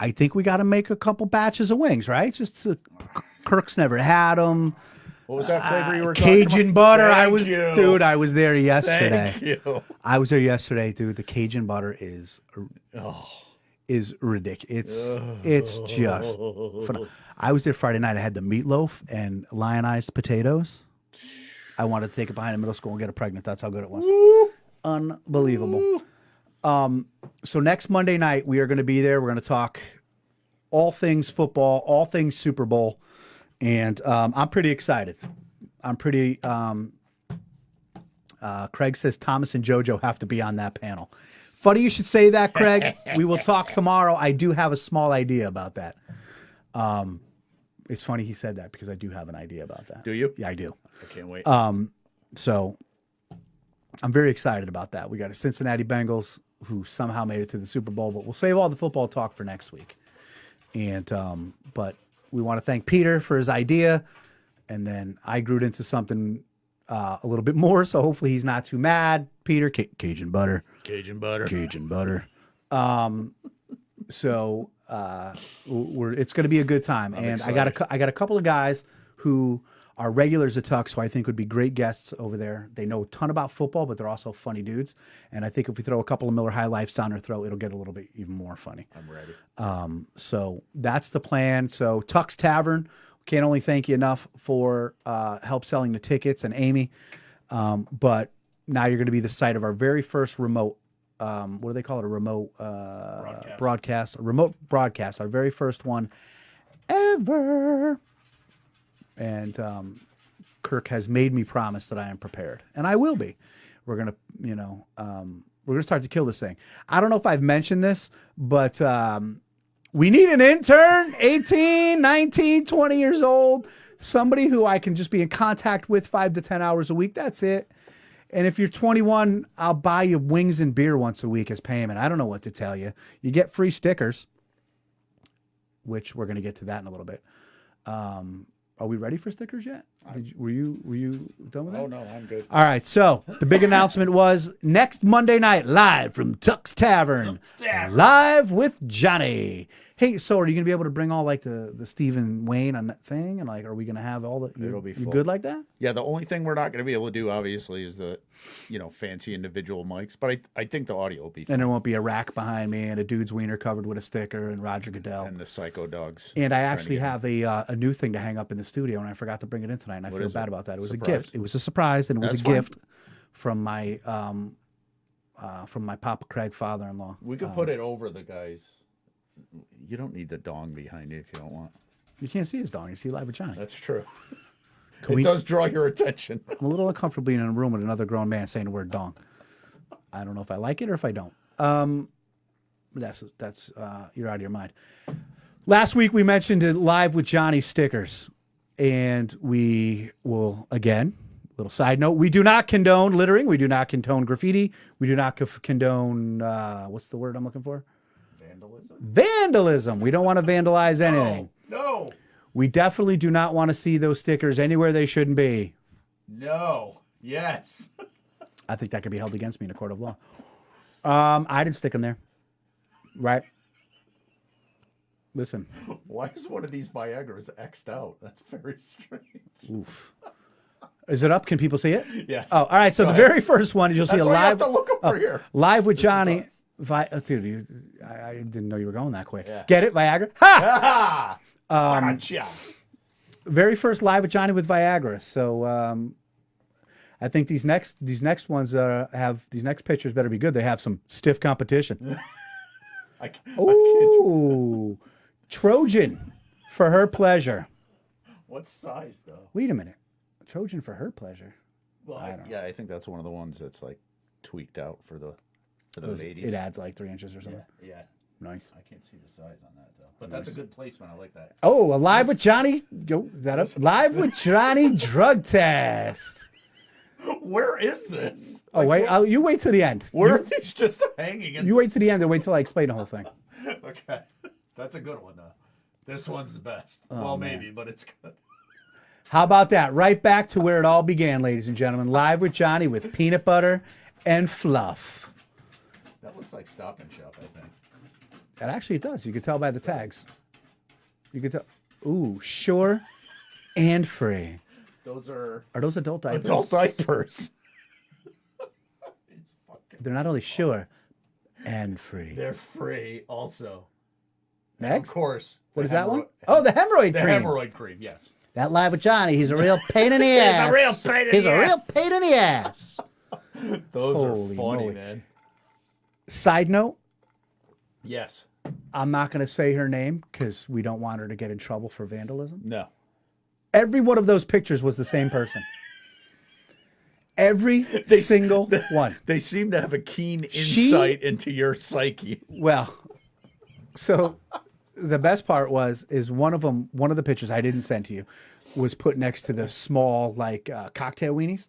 I think we got to make a couple batches of wings, right? Kirk's never had them. What was that flavor you were Cajun talking butter. about? I was there yesterday. Thank you. I was there yesterday, dude. The Cajun butter is ridiculous. It's just phenomenal. I was there Friday night. I had the meatloaf and lionized potatoes. I wanted to take it behind in middle school and get her pregnant. That's how good it was. Woo. Unbelievable. So next Monday night, we are going to be there. We're going to talk all things football, all things Super Bowl. And I'm pretty excited. Craig says Thomas and JoJo have to be on that panel. Funny you should say that, Craig. We will talk tomorrow. I do have a small idea about that. It's funny he said that because I do have an idea about that. Do you? Yeah, I do. I can't wait. So I'm very excited about that. We got a Cincinnati Bengals who somehow made it to the Super Bowl, but we'll save all the football talk for next week. And but we want to thank Peter for his idea, and then I grew it into something a little bit more, so hopefully he's not too mad. Peter, Cajun butter. So it's going to be a good time, and I got a couple of guys who are regulars at Tuck, so I think would be great guests over there. They know a ton about football, but they're also funny dudes, and I think if we throw a couple of Miller High Lifes down their throat, it'll get a little bit even more funny. I'm ready. So that's the plan. So Tuck's Tavern, can't only thank you enough for help selling the tickets and Amy, but now you're going to be the site of our very first remote. What do they call it? A remote broadcast. A remote broadcast. Our very first one ever. And Kirk has made me promise that I am prepared, and I will be. We're gonna, we're gonna start to kill this thing. I don't know if I've mentioned this, but we need an intern, 18, 19, 20 years old, somebody who I can just be in contact with 5 to 10 hours a week. That's it. And if you're 21, I'll buy you wings and beer once a week as payment. I don't know what to tell you. You get free stickers, which we're gonna get to that in a little bit. Are we ready for stickers yet? Were you done with that? Oh, no, I'm good. All right. So the big announcement was next Monday night, live from Tuck's Tavern, live with Johnny. Hey, so are you going to be able to bring all like the Stephen Wayne on that thing? And like, are we going to have all the, It'll be you full. good like that? Yeah, the only thing we're not going to be able to do, obviously, is the, fancy individual mics. But I think the audio will be fun. And there won't be a rack behind me and a dude's wiener covered with a sticker and Roger Goodell. And the Psycho Dogs. And I actually have a new thing to hang up in the studio, and I forgot to bring it in tonight, and I feel bad about that. It was a gift. It was a surprise, and it was a gift from my Papa Craig father-in-law. We could put it over the guys. You don't need the dong behind you if you don't want. You can't see his dong. You see Live with Johnny. That's true. It does draw your attention. I'm a little uncomfortable being in a room with another grown man saying the word dong. I don't know if I like it or if I don't. That's you're out of your mind. Last week we mentioned it, Live with Johnny stickers, and we will again. Little side note: we do not condone littering. We do not condone graffiti. We do not condone what's the word I'm looking for? Vandalism. We don't want to vandalize anything. No. We definitely do not want to see those stickers anywhere they shouldn't be. No. Yes. I think that could be held against me in a court of law. I didn't stick them there. Right? Listen. Why is one of these Viagra's X'd out? That's very strange. Oof. Is it up? Can people see it? Yes. Oh, all right. So the very first one, you'll see a live. I have live. to look over here. Live with Johnny. Dude, I didn't know you were going that quick. Yeah. Get it, Viagra? Ha! Gotcha. Very first Live with Johnny with Viagra. So I think these next ones these next pictures better be good. They have some stiff competition. I can't. Ooh, Trojan. for her pleasure. What size though? Wait a minute. Trojan for her pleasure. Well, I think that's one of the ones that's like tweaked out for the ladies. It adds like 3 inches or something. Yeah. Nice. I can't see the size on that though, but that's a good placement. I like that. Oh, a live with Johnny. Yo, is that up? Live with Johnny drug test. Where is this? Oh, wait. You wait till the end. Where are these just hanging? You wait till the end and wait till I explain the whole thing. Okay, that's a good one though. This one's the best. Well, maybe, but it's good. How about that? Right back to where it all began, ladies and gentlemen. Live with Johnny with peanut butter and fluff. That looks like Stop and Shop, I think. And actually, it does. You can tell by the tags. You can tell. Ooh, sure and free. Those are those adult diapers? adult diapers. They're not only sure and free. They're free also. Next? Of course. What is that one? Oh, the hemorrhoid The cream. hemorrhoid cream, yes. That live with Johnny. He's a real pain in the ass. He's a real pain in He's the a real ass. pain in the ass. Those Holy are funny, moly. man. Side note, Yes. I'm not going to say her name because we don't want her to get in trouble for vandalism. No. Every one of those pictures was the same person. Every single one. They seem to have a keen insight into your psyche. Well, so the best part is one of the pictures I didn't send to you was put next to the small cocktail weenies.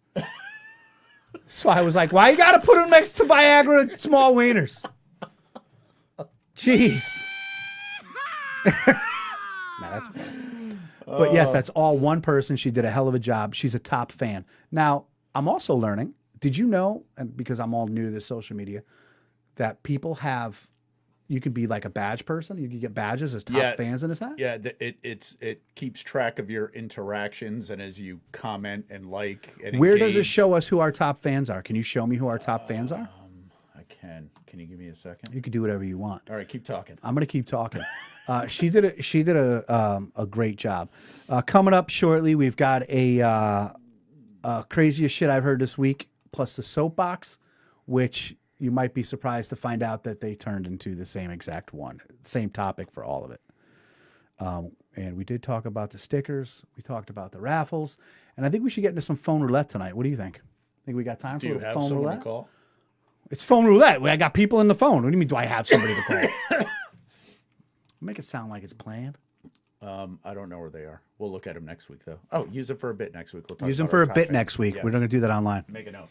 So I was like, why you got to put them next to Viagra small wieners? Jeez. No, that's fine. But yes, that's all one person. She did a hell of a job. She's a top fan. Now, I'm also learning. Did you know, and because I'm all new to this social media, that people have, you could be like a badge person. You could get badges as top fans in this hat. Yeah, it keeps track of your interactions and as you comment and like and Where does it engage. show us who our top fans are? Can you show me who our top fans are? I can. Can you give me a second? You can do whatever you want. All right, keep talking. I'm going to keep talking. She did a great job. Coming up shortly, we've got a craziest shit I've heard this week, plus the soapbox, which you might be surprised to find out that they turned into the same exact one, same topic for all of it. And we did talk about the stickers. We talked about the raffles, and I think we should get into some phone roulette tonight. What do you think? Think we got time Do for you a have phone someone roulette? to call? It's phone roulette. I got people in the phone. What do you mean? Do I have somebody to call? Make it sound like it's planned. I don't know where they are. We'll look at them next week, though. Oh, use it for a bit next week. We'll talk Use them about for our a top bit fans. next week. Yes. We're going to do that online. Make a note.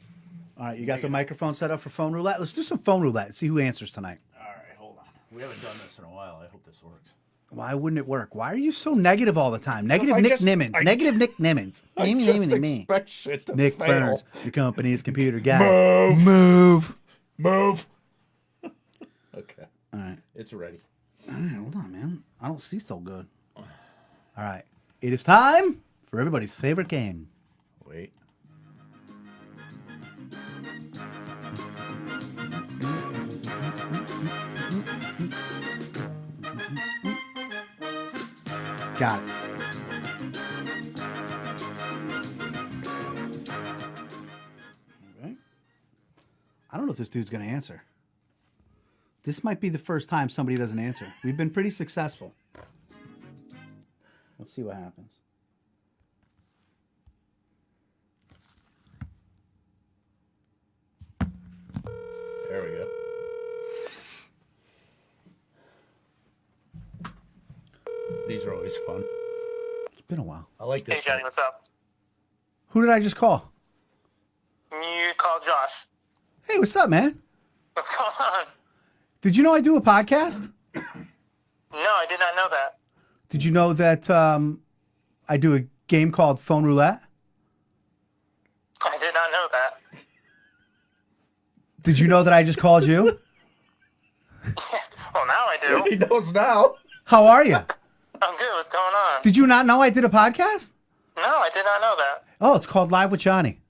All right, you got the microphone set up for phone roulette? Let's do some phone roulette. See who answers tonight. All right, hold on. We haven't done this in a while. I hope this works. Why wouldn't it work? Why are you so negative all the time? Negative Nick Nimmons. Negative Nick Nimmons. I Me, just me, me, me. expect shit to Nick fail. Burns, your company's computer guy. Move. Move. Okay. All right. It's ready. All right, hold on, man. I don't see so good. All right. It is time for everybody's favorite game. Wait. Got it. Okay. I don't know if this dude's going to answer. This might be the first time somebody doesn't answer. We've been pretty successful. Let's see what happens. There we go. These are always fun. It's been a while. I like this. Hey, Johnny, what's up? Who did I just call? You call Josh. Hey, what's up, man? What's going on? Did you know I do a podcast? No, I did not know that. Did you know that I do a game called Phone Roulette? I did not know that. Did you know that I just called you? Well, now I do. He knows now. How are you? I'm good. What's going on? Did you not know I did a podcast? No, I did not know that. Oh, it's called Live with Johnny.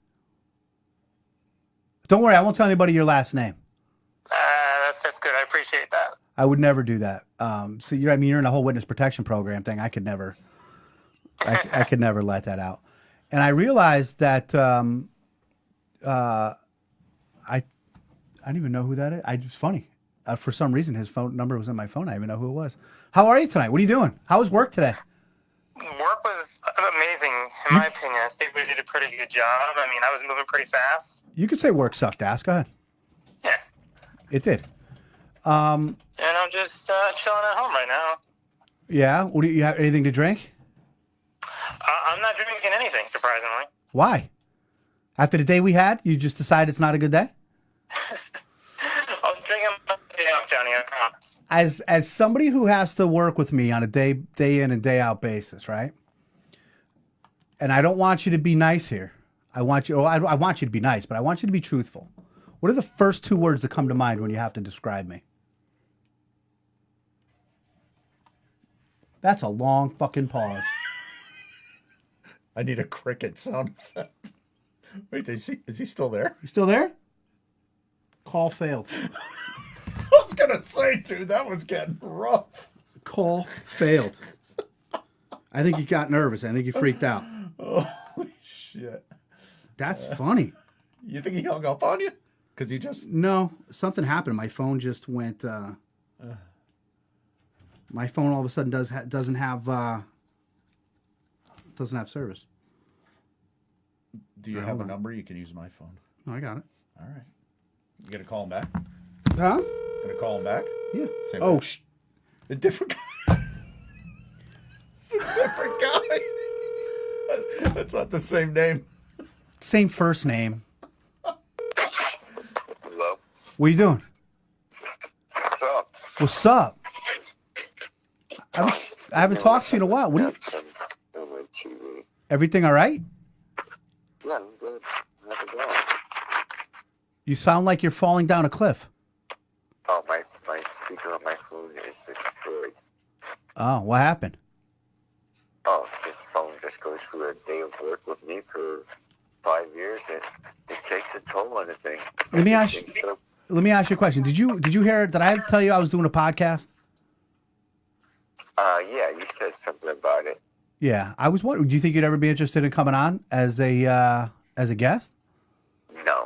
Don't worry, I won't tell anybody your last name. That's good. I appreciate that. I would never do that. So you're in a whole witness protection program thing. I could never let that out. And I realized that I don't even know who that is. It's funny. For some reason, his phone number was in my phone. I didn't even know who it was. How are you tonight? What are you doing? How was work today? Work was amazing, in my opinion. I think we did a pretty good job. I mean, I was moving pretty fast. You could say work sucked, ass. Go ahead. Yeah. It did. And I'm just chilling at home right now. Yeah. What do you have? Anything to drink? I'm not drinking anything, surprisingly. Why? After the day we had, you just decide it's not a good day? I'll drink my day off, Johnny, I promise. As somebody who has to work with me on a day in and day out basis, right? And I don't want you to be nice here. I want you to be nice, but I want you to be truthful. What are the first 2 words that come to mind when you have to describe me? That's a long fucking pause. I need a cricket sound effect. Wait, is he still there? You still there? Call failed. I was gonna say, dude, that was getting rough. Call failed. I think you got nervous. I think you freaked out. Holy shit. That's funny. You think he hung up on you? Because he just... No, something happened. My phone just went... my phone all of a sudden doesn't have service. Do you have a number? You can use my phone. Oh, I got it. All right. You gonna call him back? Huh? Gonna call him back? Yeah. Same Oh, guy? A different guy. It's a different guy. That's not the same name. same first name. Hello? What are you doing? What's up? What's up? I haven't talked to you in a while. What are you, On my TV. everything all right? Yeah, I'm good. How's it going? You sound like you're falling down a cliff. Oh, my speaker on my phone is destroyed. Oh, what happened? Oh, this phone just goes through a day of work with me for 5 years, and it takes a toll on the thing. Let me This ask thing's you- still- Let me ask you a question. Did you hear? Did I tell you I was doing a podcast? Yeah, you said something about it. Yeah, I was wondering. Do you think you'd ever be interested in coming on as a guest? No,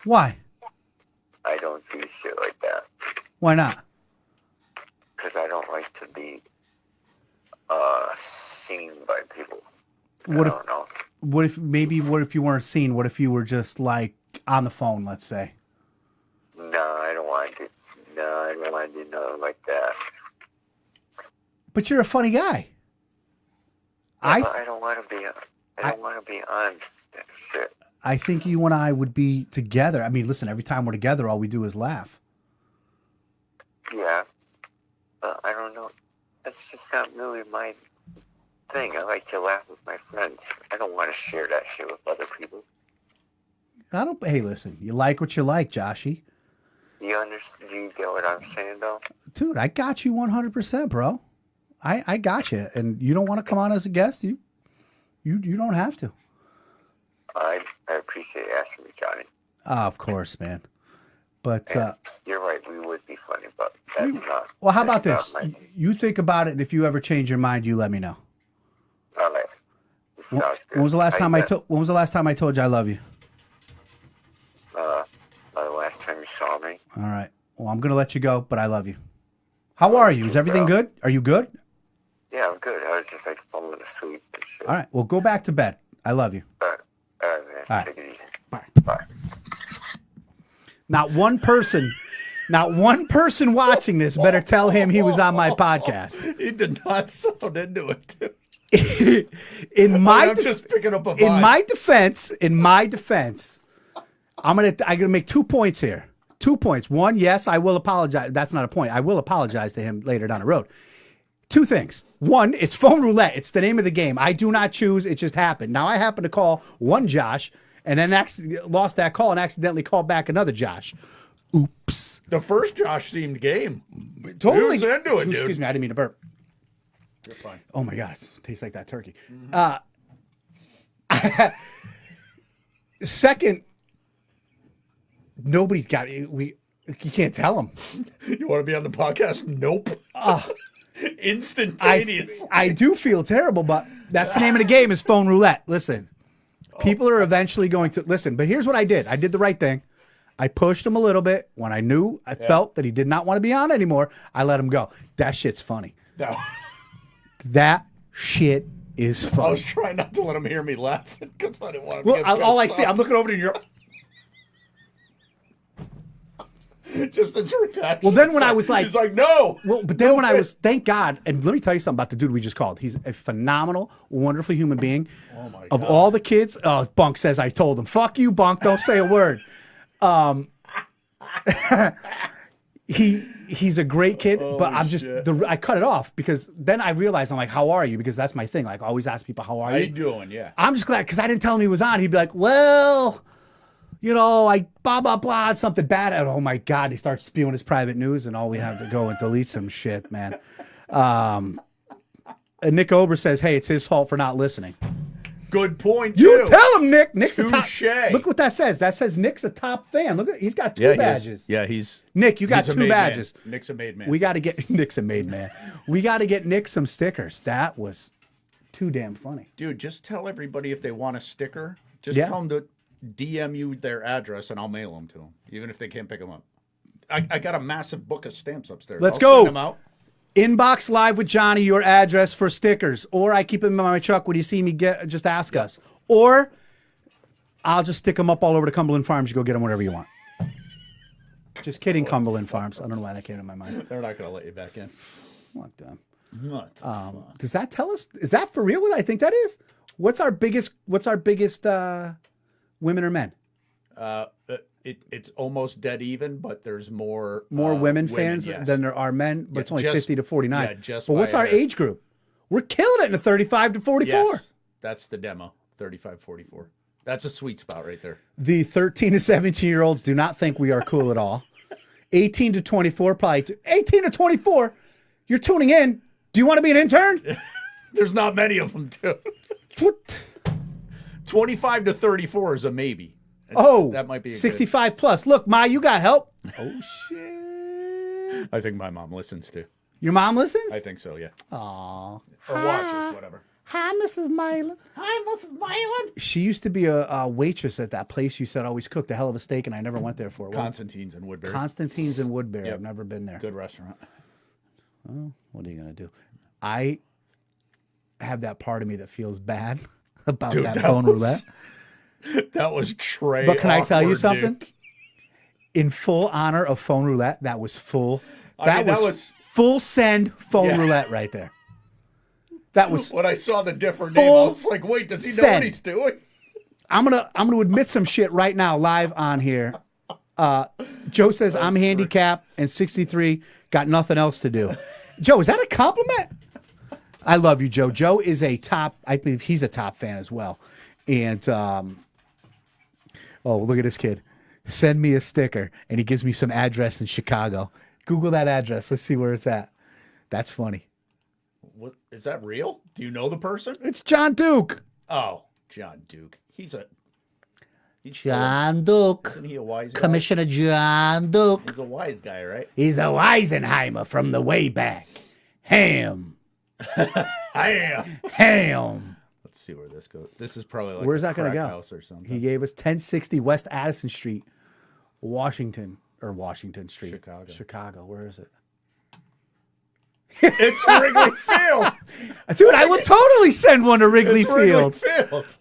Why? I don't do shit like that. Why not? Because I don't like to be seen by people. What I if? don't know. What if you weren't seen? What if you were just like on the phone? Let's say. No, I don't want to. No, I don't want to do nothing like that. But you're a funny guy. But I don't want to be. I don't want to be on that shit. I think you and I would be together. I mean, listen, every time we're together, all we do is laugh. Yeah, but I don't know. That's just not really my thing. I like to laugh with my friends. I don't want to share that shit with other people. Hey, listen, you like what you like, Joshy. Do you understand? Do you get what I'm saying, though? Dude, I got you 100%, bro. I got you. And you don't want to come on as a guest? You don't have to. I appreciate you asking me, Johnny. Of course, man. But And you're right. We would be funny, but that's not. well, how about that's this? not my- You think about it, and if you ever change your mind, you let me know. All right. This sounds good. When was the last How time you been? When was the last time I told you I love you? The last time you saw me. All right. Well, I'm gonna let you go, but I love you. How are you? Is everything good? Are you good? Yeah, I'm good. I was just like falling asleep and shit. All right. Well, go back to bed. I love you. All right, man. All right. Take it easy. Bye. Bye. Not one person watching this better tell him he was on my podcast. He did not sound into it, dude. In my I'm just picking up a vibe. in my defense, I'm gonna make 2 points here. 2 points. One, yes, I will apologize. That's not a point. I will apologize to him later down the road. 2 things. One, it's phone roulette. It's the name of the game. I do not choose. It just happened. Now I happen to call one Josh and then lost that call and accidentally called back another Josh. Oops. The first Josh seemed game. Totally. He was into it, dude. Excuse me. I didn't mean to burp. You're fine. Oh my God. It tastes like that turkey. Second, nobody got it. You can't tell them. You want to be on the podcast? Nope. Instantaneous. I do feel terrible, but that's the name of the game is phone roulette. Listen, people are eventually going to listen, but here's what I did. I did the right thing. I pushed him a little bit. When I felt that he did not want to be on anymore, I let him go. That shit's funny. No. That shit is I funny. was trying not to let him hear me laughing because I didn't want him Well, to get all I pissed see, off. I'm looking over to your. Just his reaction. Well, then when I was like, he's like, no. well, but then when I was, thank God, and let me tell you something about the dude we just called. He's a phenomenal, wonderful human being. Oh my Of God. all the kids, Bunk says I told him, fuck you, Bunk, don't say a word. He's a great kid, but I'm just shit. I cut it off because then I realized I'm like, how are you? Because that's my thing. Like I always ask people, how are How you? you doing? Yeah. I'm just glad because I didn't tell him he was on. He'd be like, well, you know, I blah blah blah, something bad. And, oh my God, he starts spewing his private news, and all we have to go and delete some shit, man. And Nick Ober says, hey, it's his fault for not listening. Good point. You too. tell him, Nick. Nick's the top. Touche. Look what that says. That says Nick's a top fan. Look at he's got two Yeah, he is. badges. Yeah, he's Nick, you got he's a two made badges. Man. Nick's a made man. We got to get Nick's a made man. We got to get Nick some stickers. That was too damn funny. Dude, just tell everybody if they want a sticker. Just Yeah. tell them to DM you their address and I'll mail them to them, even if they can't pick them up. I got a massive book of stamps upstairs. Let's I'll go. Send them out. Inbox live with Johnny your address for stickers, or I keep them in my truck when you see me just ask us, or I'll just stick them up all over the Cumberland Farms. You go get them whenever you want. Just kidding, Cumberland Farms. I don't know why that came to my mind. They're not going to let you back in. What the- What the fuck? Does that tell us? Is that for real? What I think that is? What's our biggest? Women or men? It's almost dead even, but there's more Women fans yes. than there are men, but Yeah, it's only just- 50 to 49. yeah, just but what's by our a- age group? We're killing it in the 35 to 44. Yes, that's the demo. 35-44. That's a sweet spot right there. The 13 to 17-year-olds do not think we are cool at all. 18 to 24, probably. 18 to 24, you're tuning in. Do you want to be an intern? There's not many of them, too. What? 25 to 34 is a maybe. Oh, that might be a good- 65 plus. Look, Ma, you got help. Oh, shit. I think my mom listens too. Your mom listens? I think so, yeah. Aw. Or watches, whatever. Hi, Mrs. Mylan. Hi, Mrs. Mylan. She used to be a waitress at that place you said always cooked a hell of a steak, and I never went there for it. Constantine's in Woodbury. Constantine's in Woodbury. Yep. I've never been there. Good restaurant. What are you going to do? I have that part of me that feels bad about Dude, that that phone was- roulette. That was Trey. But can I tell you awkward, something? dude. In full honor of phone roulette, that was full. I mean, that was- full send phone Yeah. roulette right there. That was. When I saw the different name, I Full was like, wait, does he know send. what he's doing? I'm gonna admit some shit right now, live on here. Joe says I'm handicapped and 63, got nothing else to do. Joe, is that a compliment? I love you, Joe. Joe is a top. I believe he's a top fan as well. And oh, look at this kid. Send me a sticker, and he gives me some address in Chicago. Google that address. Let's see where it's at. That's funny. What is that real? Do you know the person? It's John Duke. Oh, John Duke. He's John Duke. Isn't he a wise guy? Commissioner John Duke. He's a wise guy, right? He's a Weisenheimer from the way back. Ham. I am. Ham. Let's see where this goes. This is probably like Where's a that going to crack go? house or something. He gave us 1060 West Addison Street, Washington Street. Chicago. Where is it? It's Wrigley Field. Dude, I would totally send one to Wrigley It's Wrigley Field. Field.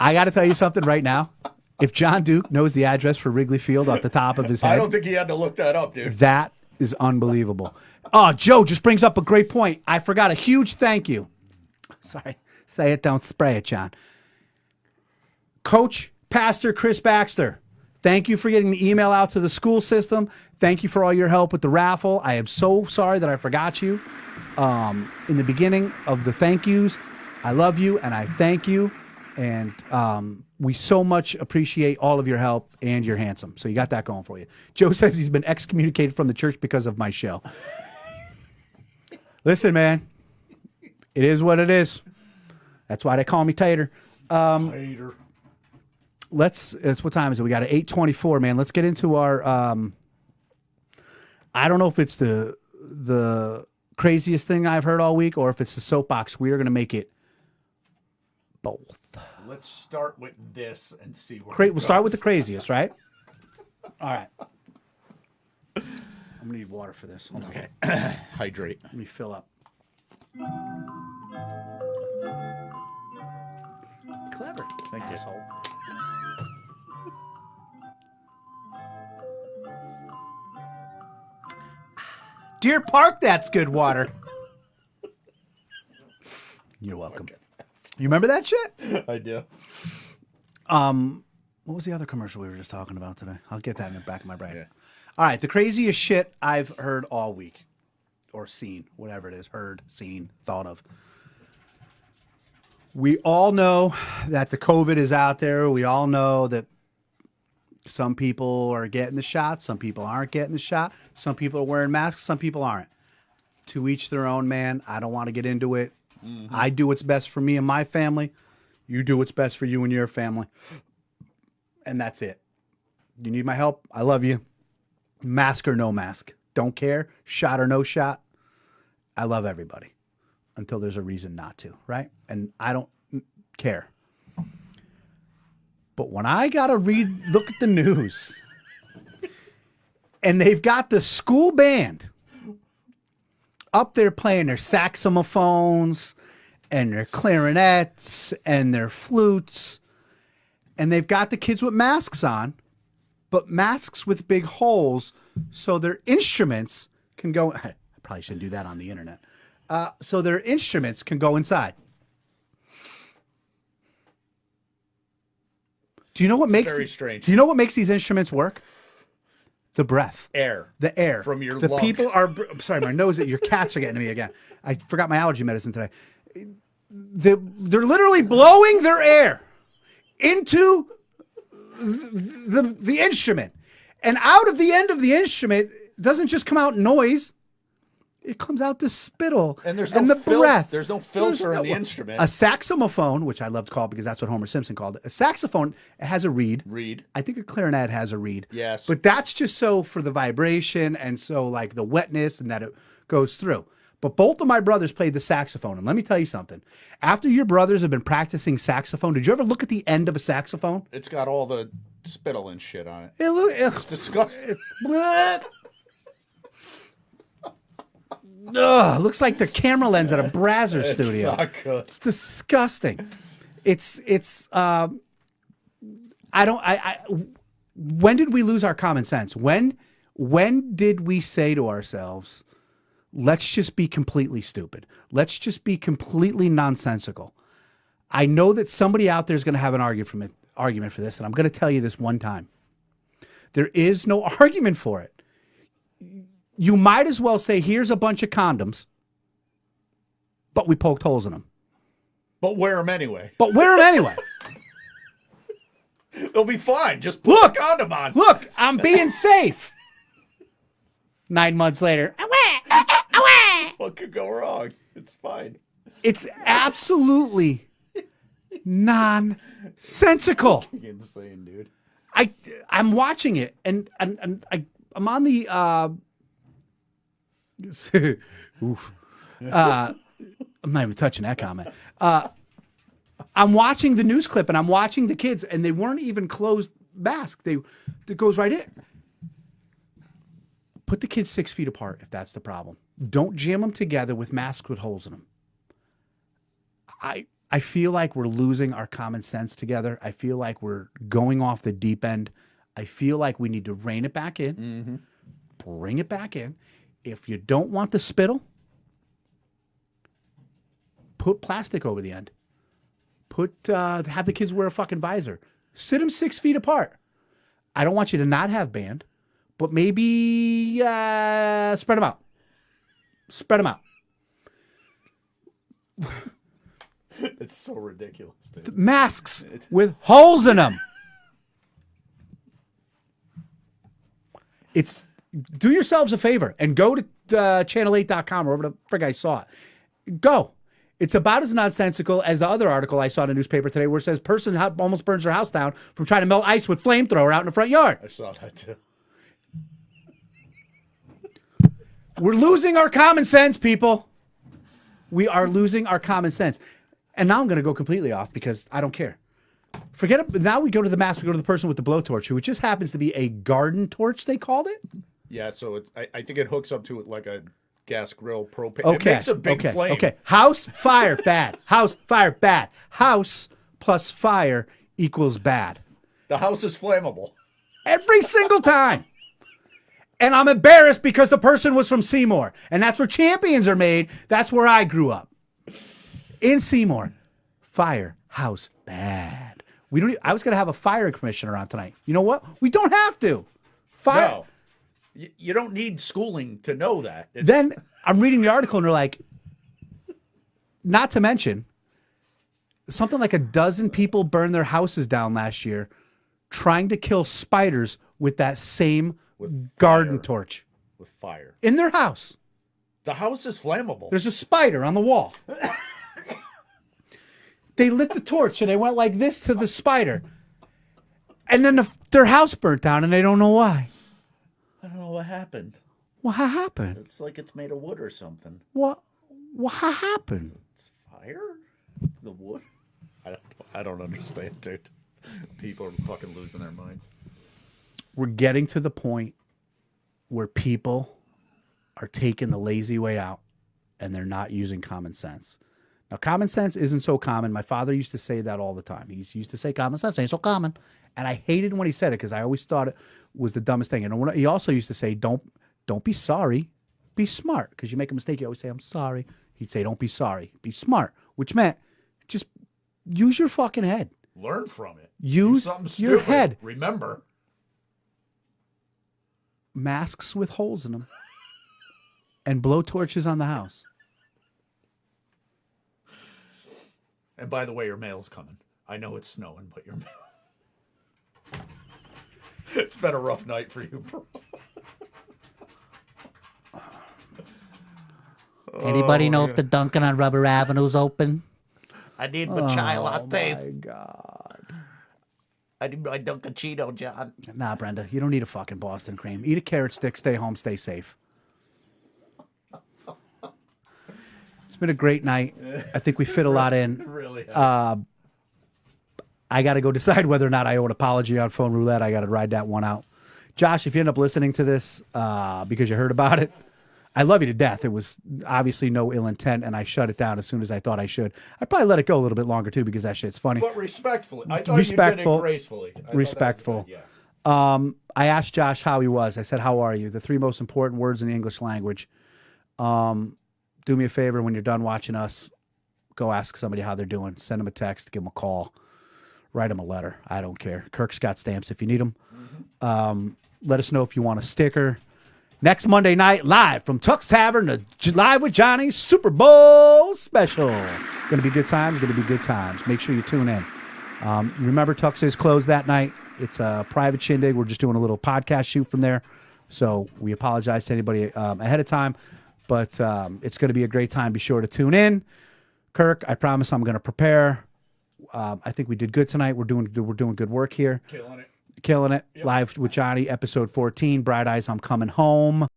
I got to tell you something right now. If John Duke knows the address for Wrigley Field off the top of his head, I don't think he had to look that up, dude. that is unbelievable. Oh, Joe just brings up a great point. I forgot a huge thank you. Sorry. Say it, don't spray it, John. Coach, Pastor Chris Baxter, thank you for getting the email out to the school system. Thank you for all your help with the raffle. I am so sorry that I forgot you in the beginning of the thank yous. I love you and I thank you. And we so much appreciate all of your help, and you're handsome. So you got that going for you. Joe says he's been excommunicated from the church because of my show. Listen, man, it is what it is. That's why they call me Tater. Hater. What time is it? We got an 8:24, man. Let's get into our I don't know if it's the craziest thing I've heard all week or if it's the soapbox. We are going to make it both. Let's start with this and see where We'll start with the craziest, right? All right. I'm going to need water for this. Hold on. Hydrate. Let me fill up. clever. Thank you. Asshole. Deer Park, that's good water. You're welcome. You remember that shit? I do. What was the other commercial we were just talking about today? I'll get that in the back of my brain. Yeah. All right, the craziest shit I've heard all week. Or seen, whatever it is. Heard, seen, thought of. We all know that the COVID is out there. We all know that some people are getting the shot. Some people aren't getting the shot. Some people are wearing masks. Some people aren't. To each their own, man. I don't want to get into it. Mm-hmm. I do what's best for me and my family. You do what's best for you and your family. And that's it. You need my help? I love you. Mask or no mask. Don't care. Shot or no shot. I love everybody until there's a reason not to, right? And I don't care. But when I got to look at the news, and they've got the school band up there playing their saxophones and their clarinets and their flutes, and they've got the kids with masks on, but masks with big holes so their instruments can go. I probably shouldn't do that on the internet. So their instruments can go inside. Do you know what makes very strange. Do you know what makes these instruments work? The breath. Air. The air. From your the lungs. people are I'm sorry, my nose, your cats are getting to me again. I forgot my allergy medicine today. They're literally blowing their air into the instrument. And out of the end of the instrument doesn't just come out noise. It comes out the spittle And there's the no breath. There's no filter in the instrument. A saxophone, which I love to call it because that's what Homer Simpson called it. A saxophone has a reed. Reed. I think a clarinet has a reed. Yes. But that's just so for the vibration and so like the wetness and that it goes through. But both of my brothers played the saxophone. And let me tell you something. After your brothers have been practicing saxophone, did you ever look at the end of a saxophone? It's got all the spittle and shit on it. It's Disgusting. Ugh, looks like the camera lens at a Brazzer studio. Not good. It's disgusting. When did we lose our common sense? When did we say to ourselves, let's just be completely stupid. Let's just be completely nonsensical. I know that somebody out there is going to have an argument for this, and I'm going to tell you this one time. There is no argument for it. You might as well say, here's a bunch of condoms, but we poked holes in them. But wear them anyway. They'll be fine. Just put a condom on. Look, I'm being safe. 9 months later. What could go wrong? It's fine. It's absolutely nonsensical. Insane, dude. I'm watching it, and I'm on the oof. I'm not even touching that comment. I'm watching the news clip, and I'm watching the kids, and they weren't even closed mask. It goes right in. Put the kids 6 feet apart if that's the problem. Don't jam them together with masks with holes in them. I feel like we're losing our common sense together. I feel like we're going off the deep end. I feel like we need to rein it back in, bring it back in. If you don't want the spittle, put plastic over the end. Have the kids wear a fucking visor. Sit them 6 feet apart. I don't want you to not have band, but maybe spread them out. Spread them out. It's so ridiculous, dude. Masks with holes in them. Do yourselves a favor and go to channel8.com or wherever the frig I saw it. Go. It's about as nonsensical as the other article I saw in the newspaper today where it says person almost burns their house down from trying to melt ice with flamethrower out in the front yard. I saw that too. We're losing our common sense, people. We are losing our common sense. And now I'm going to go completely off because I don't care. Forget it. Now we go to the mask. We go to the person with the blowtorch, who just happens to be a garden torch, they called it. Yeah, so I think it hooks up to it like a gas grill propane. Okay. It makes a big flame. Okay. House fire, bad. House fire, bad. House plus fire equals bad. The house is flammable. Every single time. And I'm embarrassed because the person was from Seymour. And that's where champions are made. That's where I grew up. In Seymour. Fire, house, bad. We don't. I was going to have a fire commissioner on tonight. You know what? We don't have to. Fire. No. You don't need schooling to know that. Then I'm reading the article and they're like, not to mention, something like a dozen people burned their houses down last year trying to kill spiders with that same garden torch. With fire. In their house. The house is flammable. There's a spider on the wall. They lit the torch and they went like this to the spider. And then their house burnt down and they don't know why. I don't know what happened. What happened? It's like it's made of wood or something. What happened? It's fire? The wood? I don't understand, dude. People are fucking losing their minds. We're getting to the point where people are taking the lazy way out and they're not using common sense. Now, common sense isn't so common. My father used to say that all the time. He used to say common sense ain't so common. And I hated when he said it because I always thought it was the dumbest thing. And he also used to say, don't be sorry, be smart. Because you make a mistake, you always say, I'm sorry. He'd say, don't be sorry, be smart. Which meant just use your fucking head. Learn from it. Use your head. Remember. Masks with holes in them. And blow torches on the house. And by the way, your mail's coming. I know it's snowing, but your mail. It's been a rough night for you, bro. Anybody know if the Dunkin' on Rubber Avenue's open? I need my chai latte. My God. I need my Dunkin' John. Nah, Brenda, you don't need a fucking Boston cream. Eat a carrot stick, stay home, stay safe. It's been a great night. I think we fit a lot in. Really? I got to go decide whether or not I owe an apology on phone roulette. I got to ride that one out. Josh, if you end up listening to this because you heard about it, I love you to death. It was obviously no ill intent, and I shut it down as soon as I thought I should. I'd probably let it go a little bit longer, too, because that shit's funny. But respectfully. I thought you did it gracefully. Respectful. Yes. I asked Josh how he was. I said, how are you? The three most important words in the English language. Do me a favor when you're done watching us, go ask somebody how they're doing. Send them a text, give them a call, write them a letter. I don't care. Kirk's got stamps if you need them. Let us know if you want a sticker. Next Monday night, live from Tuck's Tavern to Live with Johnny's Super Bowl special. Going to be good times. Going to be good times. Make sure you tune in. Remember, Tuck's is closed that night. It's a private shindig. We're just doing a little podcast shoot from there. So we apologize to anybody ahead of time. But it's going to be a great time. Be sure to tune in. Kirk, I promise I'm going to prepare. I think we did good tonight. We're doing good work here. Killing it. Killing it. Yep. Live with Johnny, episode 14. Bright Eyes, I'm Coming Home.